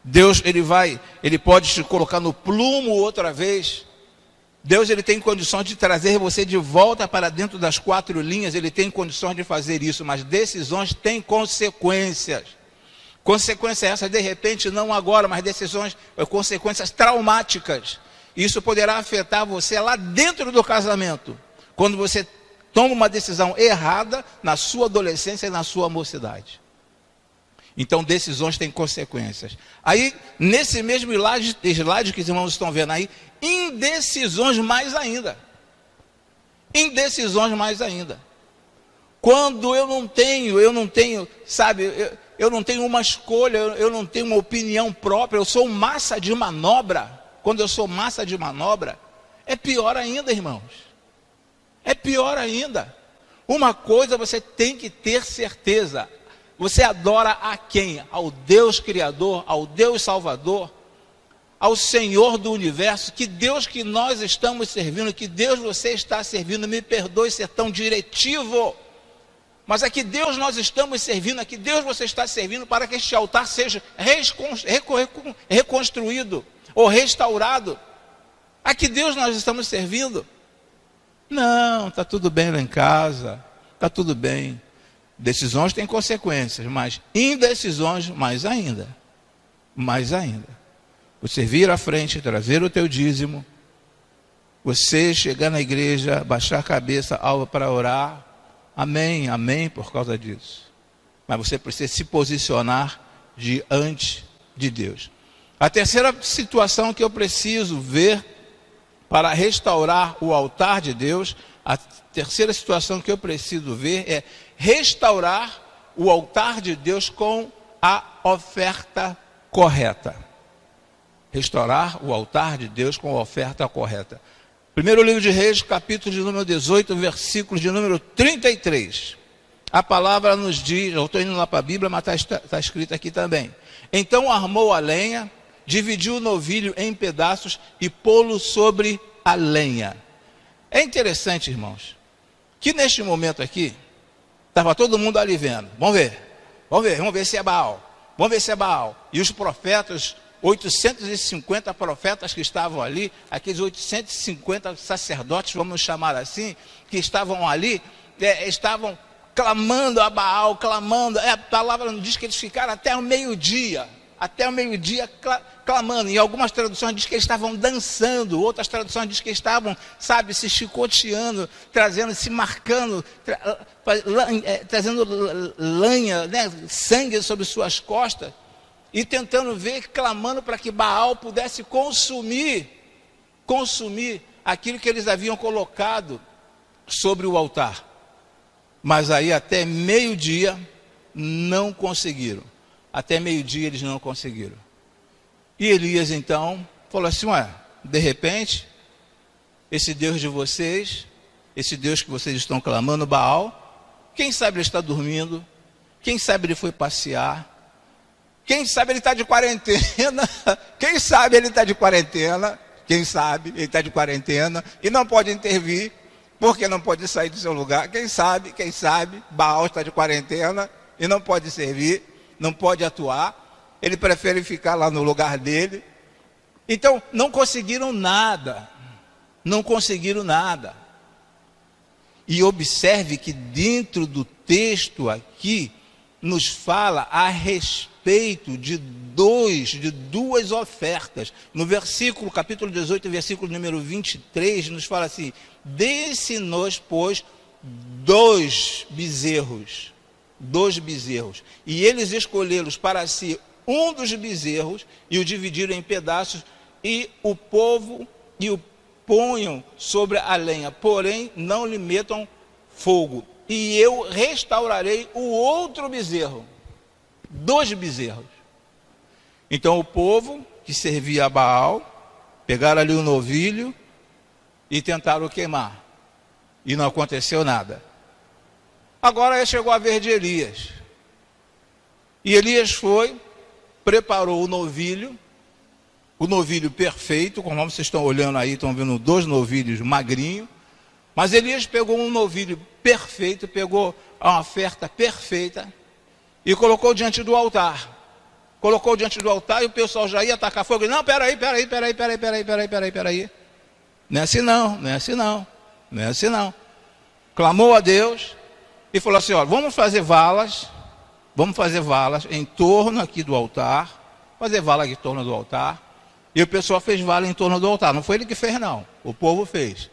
Deus, ele pode te colocar no plumo outra vez. Deus, ele tem condições de trazer você de volta para dentro das quatro linhas, ele tem condições de fazer isso, mas decisões têm consequências. Consequência essa, de repente, não agora, mas consequências traumáticas. Isso poderá afetar você lá dentro do casamento, quando você toma uma decisão errada na sua adolescência e na sua mocidade. Então decisões têm consequências. Aí, nesse mesmo slide que os irmãos estão vendo aí, indecisões mais ainda. Indecisões mais ainda. Quando eu não tenho, sabe, eu não tenho uma escolha, eu não tenho uma opinião própria, eu sou massa de manobra. Quando eu sou massa de manobra, é pior ainda, irmãos. É pior ainda. Uma coisa você tem que ter certeza. Você adora a quem? Ao Deus Criador, ao Deus Salvador, ao Senhor do Universo. Que Deus que nós estamos servindo, que Deus você está servindo, me perdoe ser tão diretivo. Mas a que Deus nós estamos servindo, a que Deus você está servindo para que este altar seja reconstruído ou restaurado. A que Deus nós estamos servindo? Não, está tudo bem lá em casa, está tudo bem. Decisões têm consequências, mas indecisões mais ainda. Mais ainda. Você vir à frente, trazer o teu dízimo, você chegar na igreja, baixar a cabeça, algo para orar, amém, amém por causa disso. Mas você precisa se posicionar diante de Deus. A terceira situação que eu preciso ver para restaurar o altar de Deus, a terceira situação que eu preciso ver é restaurar o altar de Deus com a oferta correta. Restaurar o altar de Deus com a oferta correta. Primeiro livro de Reis, capítulo de número 18, versículo de número 33. A palavra nos diz, eu estou indo lá para a Bíblia, mas está escrito aqui também. Então armou a lenha, dividiu o novilho em pedaços e pô-lo sobre a lenha. É interessante, irmãos, que neste momento aqui, estava todo mundo ali vendo. Vamos ver se é Baal. Vamos ver se é Baal. E os profetas, 850 profetas que estavam ali, aqueles 850 sacerdotes, vamos chamar assim, que estavam ali, estavam clamando a Baal, clamando. A palavra nos diz que eles ficaram até o meio-dia, clamando. Em algumas traduções diz que eles estavam dançando, outras traduções diz que estavam, sabe, se chicoteando, trazendo, se marcando, trazendo lanha, né, sangue sobre suas costas, e tentando ver, clamando para que Baal pudesse consumir aquilo que eles haviam colocado sobre o altar. Mas aí até meio-dia não conseguiram. Até meio-dia eles não conseguiram. E Elias então falou assim: de repente, esse Deus de vocês, esse Deus que vocês estão clamando, Baal, quem sabe ele está dormindo, quem sabe ele foi passear, quem sabe ele está de quarentena, quem sabe ele está de quarentena e não pode intervir, porque não pode sair do seu lugar. Quem sabe, Baal está de quarentena e não pode servir, não pode atuar, ele prefere ficar lá no lugar dele. Então, não conseguiram nada. E observe que dentro do texto aqui, nos fala a respeito de duas ofertas. No versículo, capítulo 18, versículo número 23, nos fala assim: dê-se-nos, pois, dois bezerros, e eles escolheram para si um dos bezerros, e o dividiram em pedaços, e o povo, e o ponham sobre a lenha, porém não lhe metam fogo, e eu restaurarei o outro bezerro. 2 bezerros. Então o povo que servia a Baal, pegaram ali o novilho e tentaram queimar, e não aconteceu nada. Agora chegou a vez de Elias, e Elias foi, preparou o novilho perfeito, como vocês estão olhando aí, estão vendo 2 novilhos magrinhos, mas Elias pegou um novilho perfeito, pegou a oferta perfeita e colocou diante do altar. E o pessoal já ia atacar fogo. Não, peraí. Não é assim não. Clamou a Deus e falou assim: vamos fazer valas em torno aqui do altar, E o pessoal fez vala em torno do altar. Não foi ele que fez, não. O povo fez.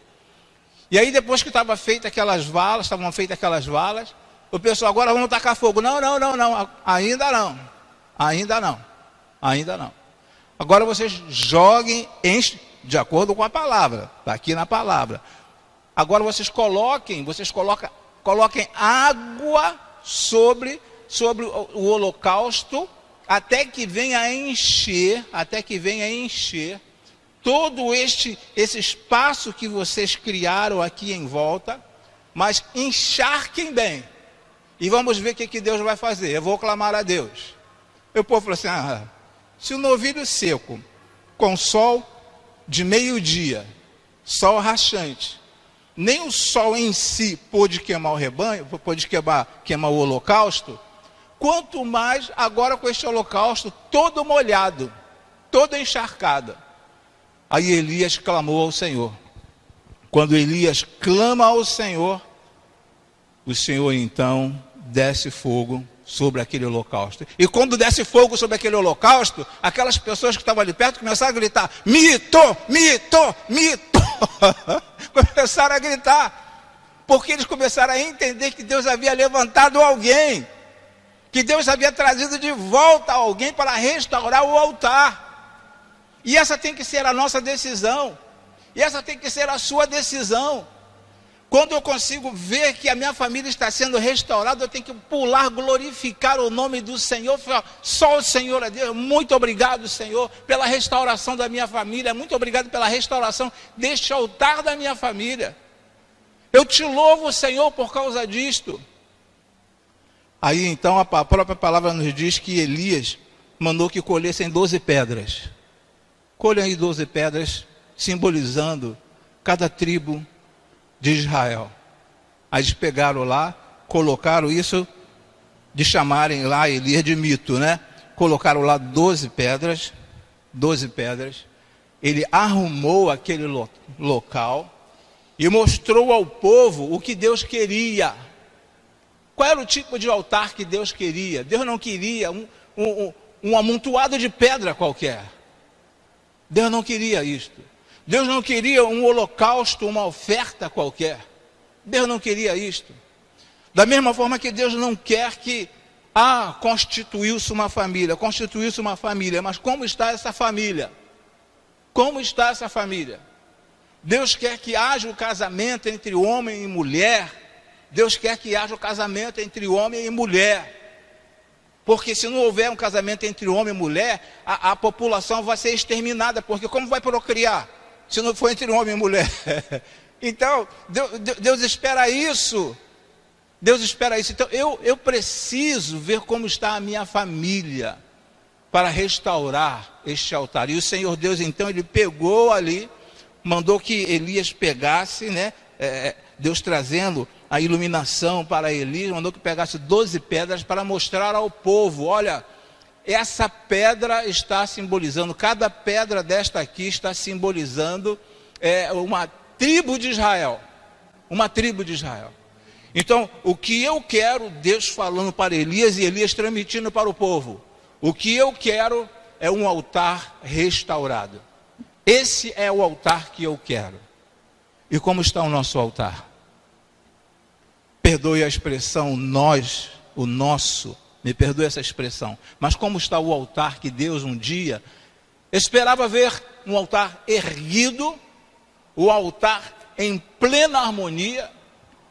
E aí, depois que estavam feitas aquelas valas, O pessoal, agora vamos tacar fogo. Não, ainda não. Ainda não. Ainda não. Agora vocês joguem de acordo com a palavra. Está aqui na palavra. Agora vocês coloquem água sobre o holocausto, até que venha a encher todo esse espaço que vocês criaram aqui em volta, mas encharquem bem. E vamos ver o que Deus vai fazer. Eu vou clamar a Deus. O povo falou assim, se o novilho seco, com sol de meio-dia, sol rachante, nem o sol em si pôde queimar o rebanho, pôde queimar o holocausto, quanto mais agora com este holocausto todo molhado, todo encharcado. Aí Elias clamou ao Senhor. Quando Elias clama ao Senhor, o Senhor então desce fogo sobre aquele holocausto. E quando desce fogo sobre aquele holocausto, aquelas pessoas que estavam ali perto começaram a gritar, mito, mito, mito. Começaram a gritar, porque eles começaram a entender que Deus havia levantado alguém, que Deus havia trazido de volta alguém para restaurar o altar. E essa tem que ser a nossa decisão, e essa tem que ser a sua decisão. Quando eu consigo ver que a minha família está sendo restaurada, eu tenho que pular, glorificar o nome do Senhor. Só o Senhor é Deus. Muito obrigado, Senhor, pela restauração da minha família. Muito obrigado pela restauração deste altar da minha família. Eu te louvo, Senhor, por causa disto. Aí então a própria palavra nos diz que Elias mandou que colhessem 12 pedras. Colhem aí 12 pedras, simbolizando cada tribo de Israel. Aí eles pegaram lá, colocaram isso, de chamarem lá Elias de mito, né? Colocaram lá 12 pedras, ele arrumou aquele local e mostrou ao povo o que Deus queria. Qual era o tipo de altar que Deus queria? Deus não queria um amontoado de pedra qualquer. Deus não queria isto. Deus não queria um holocausto, uma oferta qualquer. Deus não queria isto. Da mesma forma que Deus não quer que constituiu-se uma família, mas como está essa família? Como está essa família? Deus quer que haja o casamento entre homem e mulher. Deus quer que haja o casamento entre homem e mulher. Porque se não houver um casamento entre homem e mulher, a população vai ser exterminada, porque como vai procriar? Se não for entre homem e mulher. Então, Deus espera isso. Deus espera isso. Então, eu preciso ver como está a minha família para restaurar este altar. E o Senhor Deus, então, ele pegou ali, mandou que Elias pegasse, né? Deus trazendo a iluminação para Elias, mandou que pegasse 12 pedras para mostrar ao povo, olha, essa pedra está simbolizando, cada pedra desta aqui está simbolizando uma tribo de Israel. Uma tribo de Israel. Então, o que eu quero, Deus falando para Elias e Elias transmitindo para o povo. O que eu quero é um altar restaurado. Esse é o altar que eu quero. E como está o nosso altar? Perdoe a expressão nós, o nosso. Me perdoe essa expressão, mas como está o altar que Deus um dia esperava ver? Um altar erguido, o altar em plena harmonia,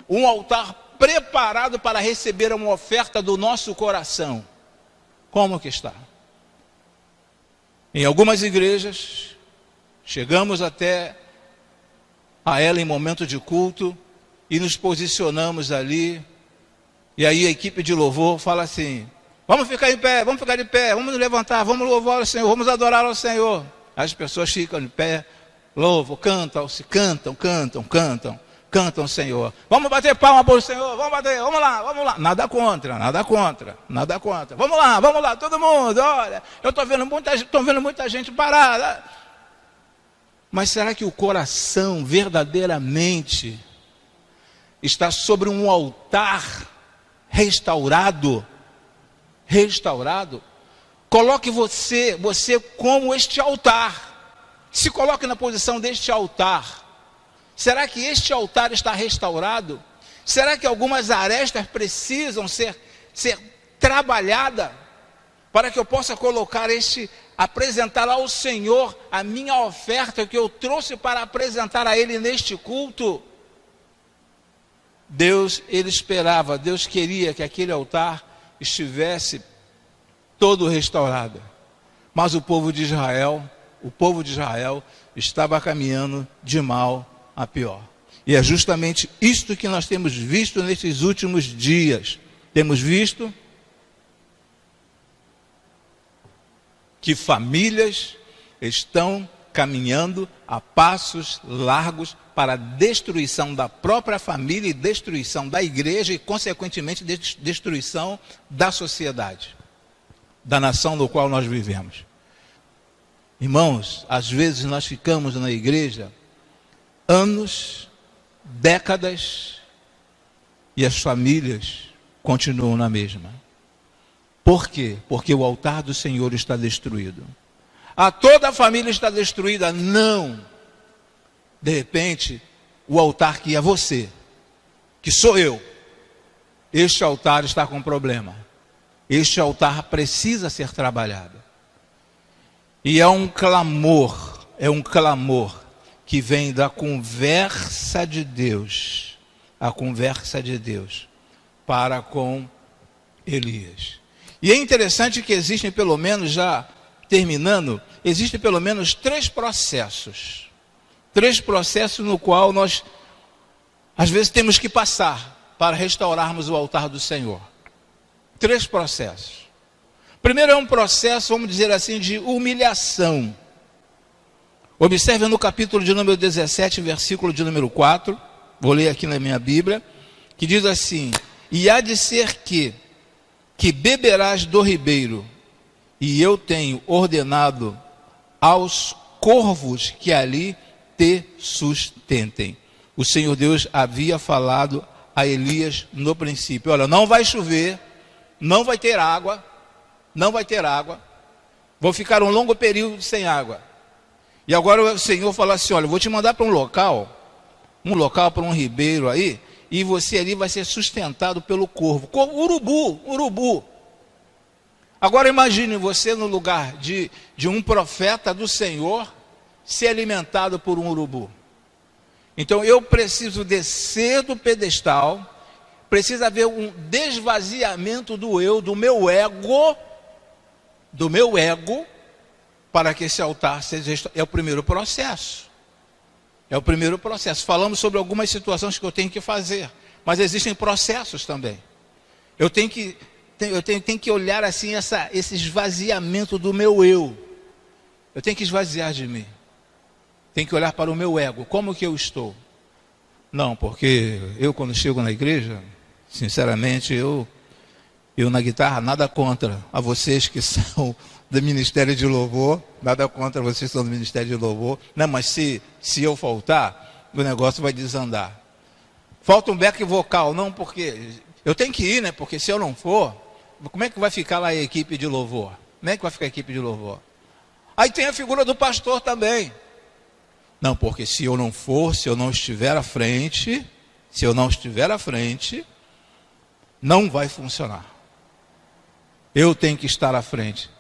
um altar preparado para receber uma oferta do nosso coração. Como que está? Em algumas igrejas, chegamos até a ela em momento de culto e nos posicionamos ali. E aí a equipe de louvor fala assim, vamos ficar de pé, vamos nos levantar, vamos louvar ao Senhor, vamos adorar ao Senhor. As pessoas ficam de pé, louvam, cantam o Senhor. Vamos bater palma para o Senhor, vamos lá. Nada contra. Vamos lá, todo mundo, olha, eu estou vendo muita gente parada. Mas será que o coração verdadeiramente está sobre um altar restaurado? Coloque você como este altar. Se coloque na posição deste altar. Será que este altar está restaurado? Será que algumas arestas precisam ser trabalhadas para que eu possa apresentar ao Senhor a minha oferta que eu trouxe para apresentar a Ele neste culto? Deus, Ele esperava, Deus queria que aquele altar estivesse todo restaurado. Mas o povo de Israel estava caminhando de mal a pior. E é justamente isto que nós temos visto nesses últimos dias. Temos visto que famílias estão caminhando a passos largos para a destruição da própria família e destruição da igreja e, consequentemente, destruição da sociedade, da nação no qual nós vivemos. Irmãos, às vezes nós ficamos na igreja anos, décadas, e as famílias continuam na mesma. Por quê? Porque o altar do Senhor está destruído. Toda a família está destruída? Não. De repente, o altar que é você, que sou eu, este altar está com problema. Este altar precisa ser trabalhado. E é um clamor que vem da conversa de Deus, a conversa de Deus para com Elias. E é interessante que existem pelo menos, já terminando, existem pelo menos três processos no qual nós, às vezes, temos que passar para restaurarmos o altar do Senhor. Três processos. Primeiro é um processo, vamos dizer assim, de humilhação. Observe no capítulo de número 17, versículo de número 4, vou ler aqui na minha Bíblia, que diz assim: e há de ser que beberás do ribeiro, e eu tenho ordenado aos corvos que ali te sustentem. O Senhor Deus havia falado a Elias no princípio: olha, não vai chover, não vai ter água, vou ficar um longo período sem água. E agora o Senhor fala assim: olha, eu vou te mandar para um local para um ribeiro aí, e você ali vai ser sustentado pelo corvo, urubu. Agora imagine você no lugar de um profeta do Senhor ser alimentado por um urubu. Então eu preciso descer do pedestal, precisa haver um desvaziamento do meu ego, para que esse altar seja. É o primeiro processo. Falamos sobre algumas situações que eu tenho que fazer, mas existem processos também. Eu tenho que olhar assim esse esvaziamento do meu eu. Eu tenho que esvaziar de mim. Tenho que olhar para o meu ego. Como que eu estou? Não, porque eu quando chego na igreja, sinceramente, eu na guitarra, nada contra a vocês que são do Ministério de Louvor, nada contra vocês que são do Ministério de Louvor. Não, mas se eu faltar, o negócio vai desandar. Falta um back vocal, não, porque eu tenho que ir, né? Porque se eu não for, como é que vai ficar lá a equipe de louvor? Como é que vai ficar a equipe de louvor? Aí tem a figura do pastor também. Não, porque se eu não for, se eu não estiver à frente, não vai funcionar. Eu tenho que estar à frente.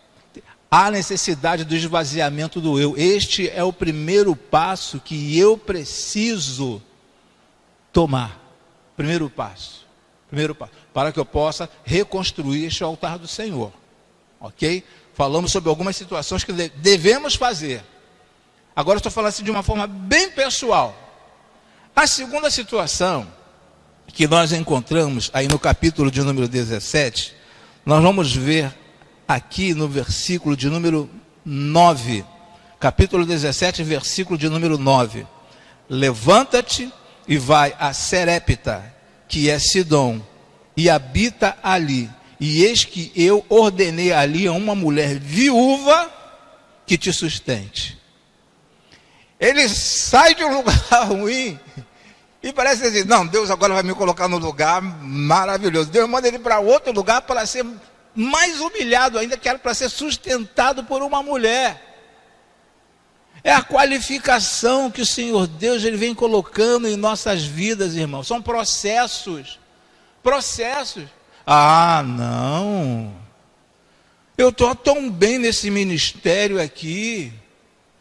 Há necessidade do esvaziamento do eu. Este é o primeiro passo que eu preciso tomar. Primeiro passo. Para que eu possa reconstruir este altar do Senhor. Ok? Falamos sobre algumas situações que devemos fazer. Agora estou falando assim de uma forma bem pessoal. A segunda situação que nós encontramos aí no capítulo de número 17, nós vamos ver aqui no versículo de número 9. Capítulo 17, versículo de número 9. Levanta-te e vai a Serepta, que é Sidom, e habita ali. E eis que eu ordenei ali a uma mulher viúva que te sustente. Ele sai de um lugar ruim e parece assim: não, Deus agora vai me colocar num lugar maravilhoso. Deus manda ele para outro lugar para ser mais humilhado ainda, que era para ser sustentado por uma mulher. É a qualificação que o Senhor Deus ele vem colocando em nossas vidas, irmãos. São processos. Processos. Ah, não. Eu estou tão bem nesse ministério aqui.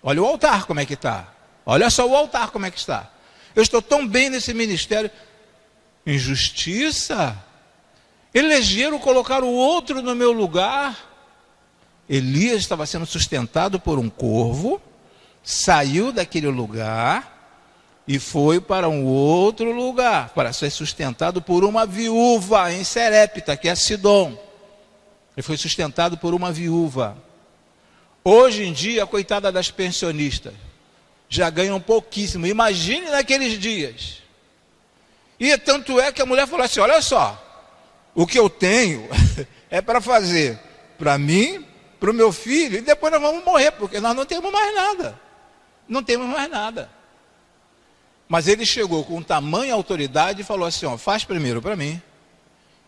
Olha o altar como é que está. Olha só o altar como é que está. Eu estou tão bem nesse ministério. Injustiça. Elegeram colocar o outro no meu lugar. Elias estava sendo sustentado por um corvo, saiu daquele lugar e foi para um outro lugar, para ser sustentado por uma viúva em Serepta, que é Sidom. Ele foi sustentado por uma viúva. Hoje em dia, a coitada das pensionistas já ganham pouquíssimo. Imagine naqueles dias. E tanto é que a mulher falou assim: olha só, o que eu tenho é para fazer para mim, para o meu filho, e depois nós vamos morrer, porque nós não temos mais nada. Não temos mais nada. Mas ele chegou com tamanha autoridade e falou assim: ó, faz primeiro para mim,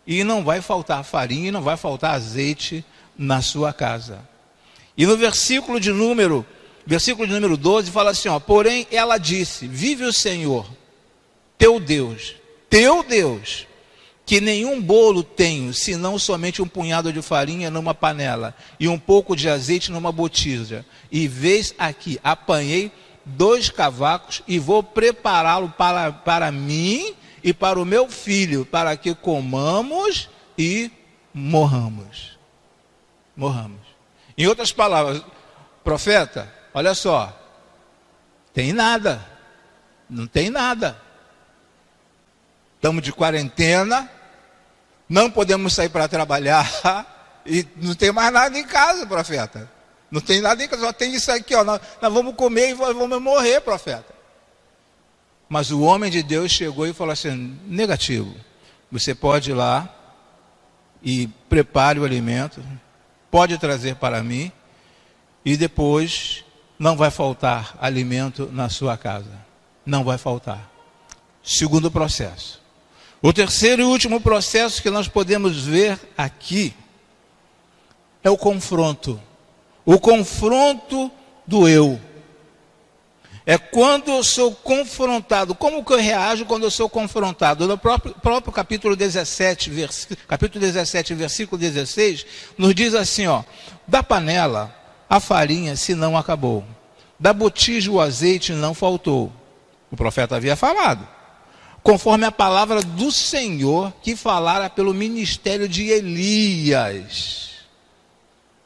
e não vai faltar farinha, e não vai faltar azeite na sua casa. E no versículo de número 12 fala assim, ó, porém ela disse: vive o Senhor, teu Deus, que nenhum bolo tenho, senão somente um punhado de farinha numa panela, e um pouco de azeite numa botija. E vês aqui, apanhei 2 cavacos, e vou prepará-lo para mim e para o meu filho, para que comamos e morramos. Em outras palavras, profeta, olha só, tem nada, não tem nada. Estamos de quarentena, não podemos sair para trabalhar, e não tem mais nada em casa, profeta. Não tem nada em casa, só tem isso aqui, ó, nós vamos comer e vamos morrer, profeta. Mas o homem de Deus chegou e falou assim: negativo, você pode ir lá e prepare o alimento, pode trazer para mim, e depois não vai faltar alimento na sua casa. Não vai faltar. Segundo processo. O terceiro e último processo que nós podemos ver aqui é o confronto. O confronto do eu. É quando eu sou confrontado. Como que eu reajo quando eu sou confrontado? No próprio capítulo 17, versículo 16, nos diz assim, ó: da panela a farinha se não acabou, da botija o azeite não faltou. O profeta havia falado, conforme a palavra do Senhor que falara pelo ministério de Elias.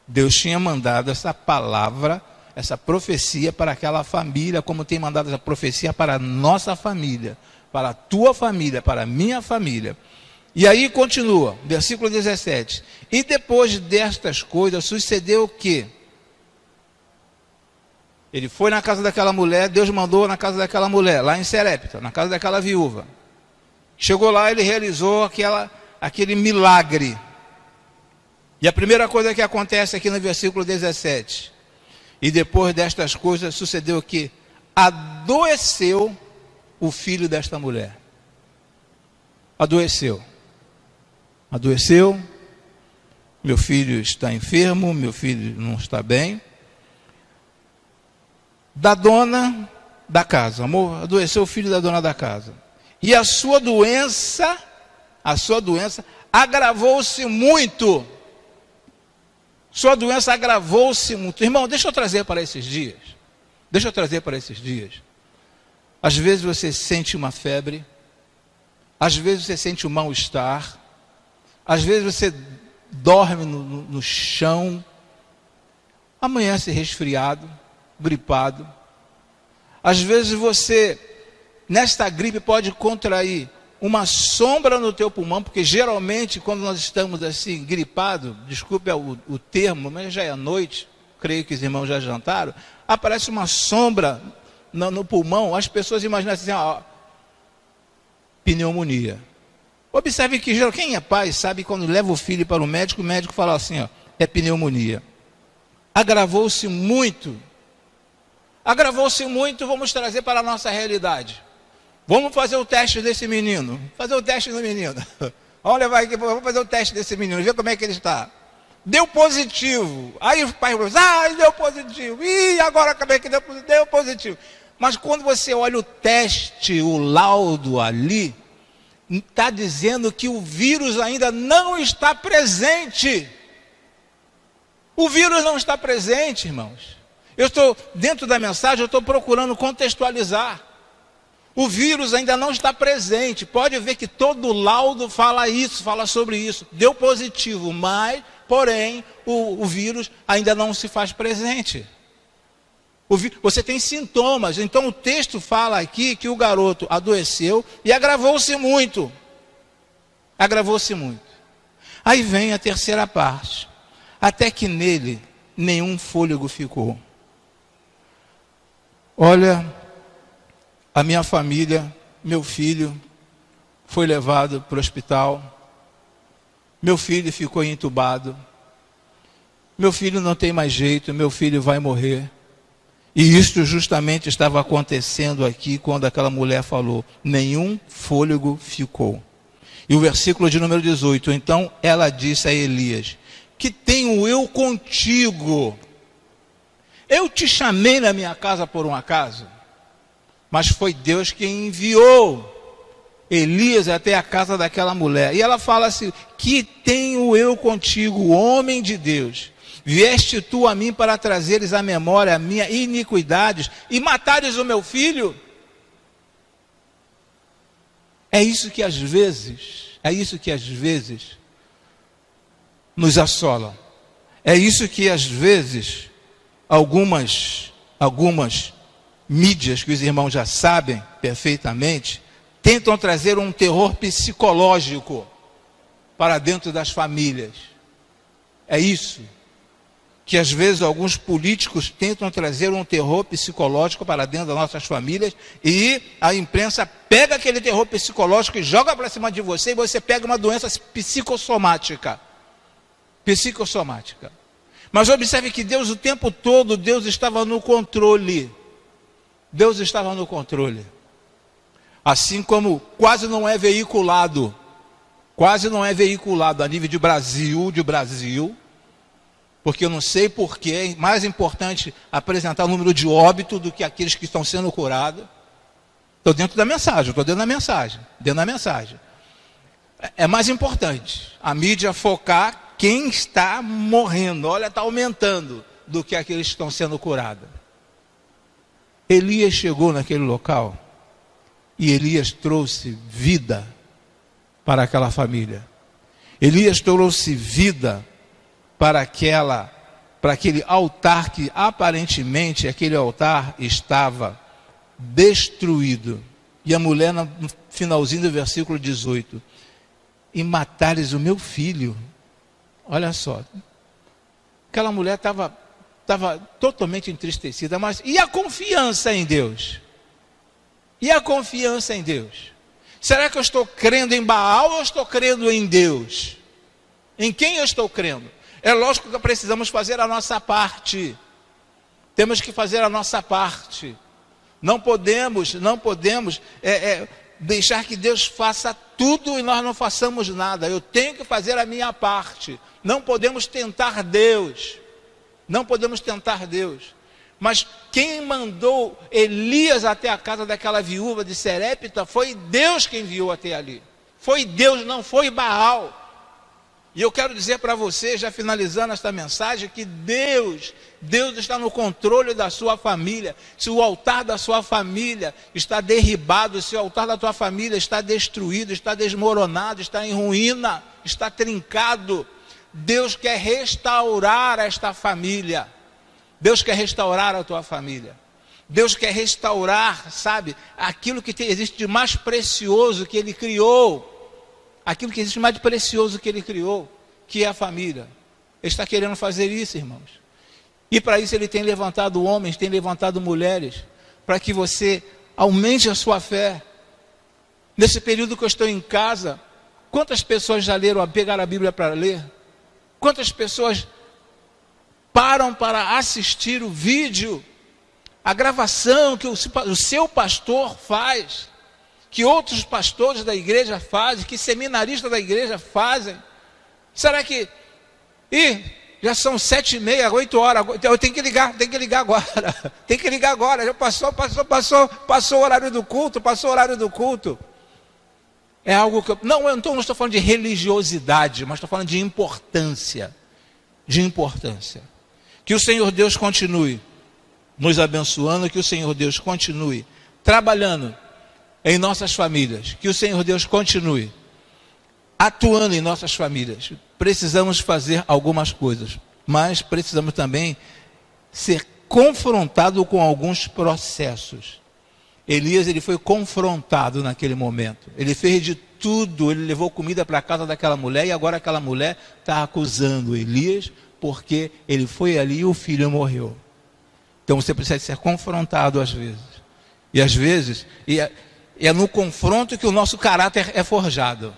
Deus tinha mandado essa palavra, essa profecia para aquela família, como tem mandado essa profecia para a nossa família, para a tua família, para a minha família. E aí continua, versículo 17. E depois destas coisas sucedeu o quê? Ele foi na casa daquela mulher, Deus mandou na casa daquela mulher, lá em Serepta, na casa daquela viúva. Chegou lá, ele realizou aquele milagre. E a primeira coisa que acontece aqui no versículo 17. E depois destas coisas sucedeu o quê? Adoeceu o filho desta mulher. Adoeceu. Meu filho está enfermo, meu filho não está bem. Da dona da casa, amor, adoeceu o filho da dona da casa. E a sua doença agravou-se muito. Sua doença agravou-se muito. Irmão, deixa eu trazer para esses dias. Às vezes você sente uma febre. Às vezes você sente um mal-estar. Às vezes você dorme no chão. Amanhece resfriado, gripado. Às vezes você, nesta gripe, pode contrair uma sombra no teu pulmão, porque geralmente quando nós estamos assim, gripados, desculpe o termo, mas já é noite, creio que os irmãos já jantaram, aparece uma sombra no pulmão, as pessoas imaginam assim, ó, pneumonia. Observe que quem é pai sabe quando leva o filho para o médico fala assim, ó, é pneumonia. Agravou-se muito, vamos trazer para a nossa realidade. Vamos fazer o teste desse menino. Vamos levar aqui, vamos fazer o teste desse menino, ver como é que ele está. Deu positivo. Aí os pais falam, deu positivo. Ih, agora acabei que deu positivo. Mas quando você olha o teste, o laudo ali, está dizendo que o vírus ainda não está presente. O vírus não está presente, irmãos. Eu estou, dentro da mensagem, eu estou procurando contextualizar. O vírus ainda não está presente. Pode ver que todo laudo fala isso, fala sobre isso. Deu positivo, mas, porém, o vírus ainda não se faz presente. Você tem sintomas. Então o texto fala aqui que o garoto adoeceu e agravou-se muito. Agravou-se muito. Aí vem a terceira parte. Até que nele nenhum fôlego ficou. Olha, a minha família, meu filho, foi levado para o hospital. Meu filho ficou entubado. Meu filho não tem mais jeito, meu filho vai morrer. E isto justamente estava acontecendo aqui quando aquela mulher falou, nenhum fôlego ficou. E o versículo de número 18, então ela disse a Elias, que tenho eu contigo? Eu te chamei na minha casa por um acaso? Mas foi Deus quem enviou Elias até a casa daquela mulher. E ela fala assim, que tenho eu contigo, homem de Deus? Vieste tu a mim para trazeres à memória a minha iniquidades e matares o meu filho? É isso que às vezes nos assola. É isso que às vezes algumas mídias que os irmãos já sabem perfeitamente, tentam trazer um terror psicológico para dentro das famílias. É isso que às vezes alguns políticos tentam trazer um terror psicológico para dentro das nossas famílias e a imprensa pega aquele terror psicológico e joga para cima de você e você pega uma doença psicossomática. Psicossomática. Mas observe que Deus o tempo todo, Deus estava no controle. Deus estava no controle. Assim como quase não é veiculado a nível de Brasil, porque eu não sei porquê, é mais importante apresentar o número de óbito do que aqueles que estão sendo curados. Estou dentro da mensagem. É mais importante a mídia focar quem está morrendo, olha, está aumentando, do que aqueles que estão sendo curados. Elias chegou naquele local e Elias trouxe vida para aquela família. Elias trouxe vida para aquele altar que aparentemente aquele altar estava destruído. E a mulher no finalzinho do versículo 18, e matares o meu filho. Olha só, aquela mulher estava totalmente entristecida, mas e a confiança em Deus? E a confiança em Deus? Será que eu estou crendo em Baal ou eu estou crendo em Deus? Em quem eu estou crendo? É lógico que precisamos fazer a nossa parte. Temos que fazer a nossa parte. Não podemos deixar que Deus faça tudo e nós não façamos nada. Eu tenho que fazer a minha parte. Não podemos tentar Deus. Mas quem mandou Elias até a casa daquela viúva de Serepta foi Deus quem enviou até ali. Foi Deus, não foi Baal. E eu quero dizer para você, já finalizando esta mensagem, que Deus está no controle da sua família. Se o altar da sua família está derribado, se o altar da tua família está destruído, está desmoronado, está em ruína, está trincado, Deus quer restaurar esta família. Deus quer restaurar a tua família. Deus quer restaurar, sabe, aquilo que existe de mais precioso que Ele criou. Aquilo que existe mais precioso que Ele criou, que é a família. Ele está querendo fazer isso, irmãos. E para isso Ele tem levantado homens, tem levantado mulheres, para que você aumente a sua fé. Nesse período que eu estou em casa, quantas pessoas já pegaram a Bíblia para ler? Quantas pessoas param para assistir o vídeo, a gravação que o seu pastor faz, que outros pastores da igreja fazem, que seminaristas da igreja fazem? Será que E já são 7h30, 8 horas, eu tenho que ligar agora, tem que ligar agora, já passou o horário do culto, É algo que não estou falando de religiosidade, mas estou falando de importância, Que o Senhor Deus continue nos abençoando, que o Senhor Deus continue trabalhando em nossas famílias, que o Senhor Deus continue atuando em nossas famílias. Precisamos fazer algumas coisas, mas precisamos também ser confrontados com alguns processos. Elias, ele foi confrontado naquele momento. Ele fez de tudo, ele levou comida para a casa daquela mulher, e agora aquela mulher está acusando Elias, porque ele foi ali e o filho morreu. Então você precisa ser confrontado às vezes. E às vezes, é no confronto que o nosso caráter é forjado.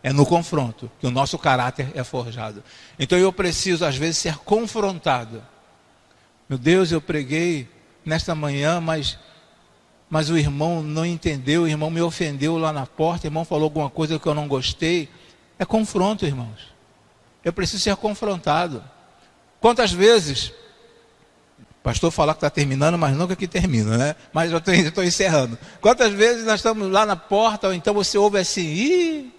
É no confronto que o nosso caráter é forjado. Então eu preciso às vezes ser confrontado. Meu Deus, eu preguei nesta manhã, mas o irmão não entendeu, o irmão me ofendeu lá na porta, o irmão falou alguma coisa que eu não gostei. É confronto, irmãos. Eu preciso ser confrontado. Quantas vezes, o pastor falar que está terminando, mas nunca que termina, né? Mas eu estou encerrando. Quantas vezes nós estamos lá na porta, ou então você ouve assim,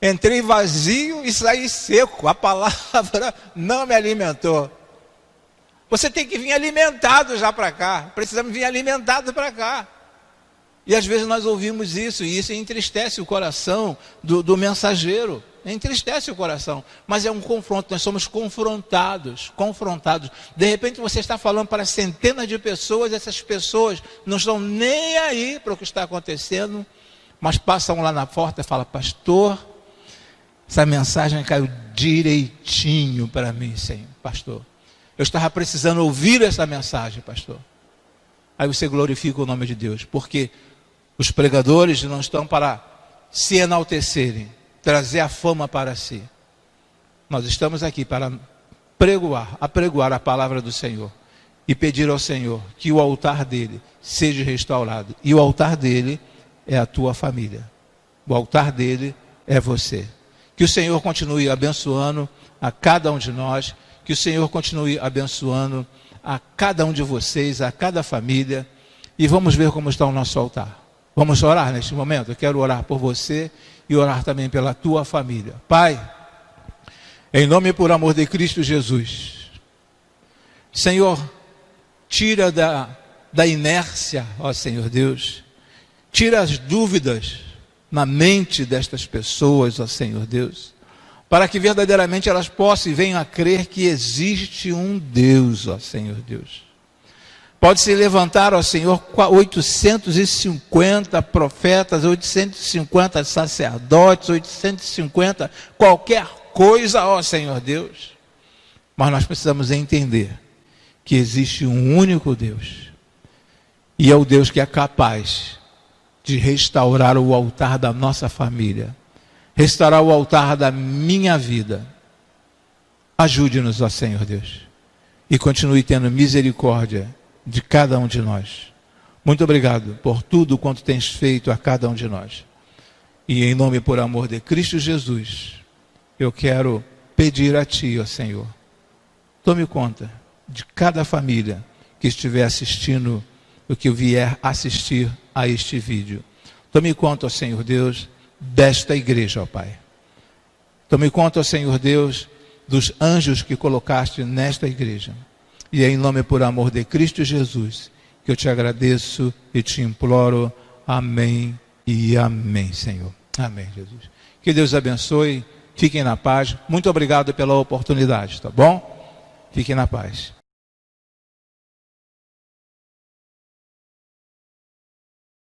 entrei vazio e saí seco, a palavra não me alimentou. Você tem que vir alimentado já para cá, precisamos vir alimentados para cá. E às vezes nós ouvimos isso, e isso entristece o coração do mensageiro, entristece o coração, mas é um confronto, nós somos confrontados. De repente você está falando para centenas de pessoas, essas pessoas não estão nem aí para o que está acontecendo, mas passam lá na porta e falam, pastor, essa mensagem caiu direitinho para mim, Senhor, pastor. Eu estava precisando ouvir essa mensagem, pastor. Aí você glorifica o nome de Deus, porque os pregadores não estão para se enaltecerem, trazer a fama para si. Nós estamos aqui para apregoar a palavra do Senhor e pedir ao Senhor que o altar dele seja restaurado. E o altar dele é a tua família. O altar dele é você. Que o Senhor continue abençoando a cada um de nós. Que o Senhor continue abençoando a cada um de vocês, a cada família. E vamos ver como está o nosso altar. Vamos orar neste momento? Eu quero orar por você e orar também pela tua família. Pai, em nome e por amor de Cristo Jesus. Senhor, tira da inércia, ó Senhor Deus. Tira as dúvidas na mente destas pessoas, ó Senhor Deus. Para que verdadeiramente elas possam e venham a crer que existe um Deus, ó Senhor Deus. Pode-se levantar, ó Senhor, 850 profetas, 850 sacerdotes, 850 qualquer coisa, ó Senhor Deus. Mas nós precisamos entender que existe um único Deus. E é o Deus que é capaz de restaurar o altar da nossa família. Restaurar o altar da minha vida. Ajude-nos, ó Senhor Deus. E continue tendo misericórdia de cada um de nós. Muito obrigado por tudo quanto tens feito a cada um de nós. E em nome e por amor de Cristo Jesus, eu quero pedir a Ti, ó Senhor, tome conta de cada família que estiver assistindo, o que vier assistir a este vídeo. Tome conta, ó Senhor Deus, desta igreja, ó Pai. Tome conta, ó Senhor Deus, dos anjos que colocaste nesta igreja. E é em nome e por amor de Cristo Jesus que eu te agradeço e te imploro. Amém e amém, Senhor. Amém, Jesus. Que Deus abençoe. Fiquem na paz. Muito obrigado pela oportunidade, tá bom? Fiquem na paz.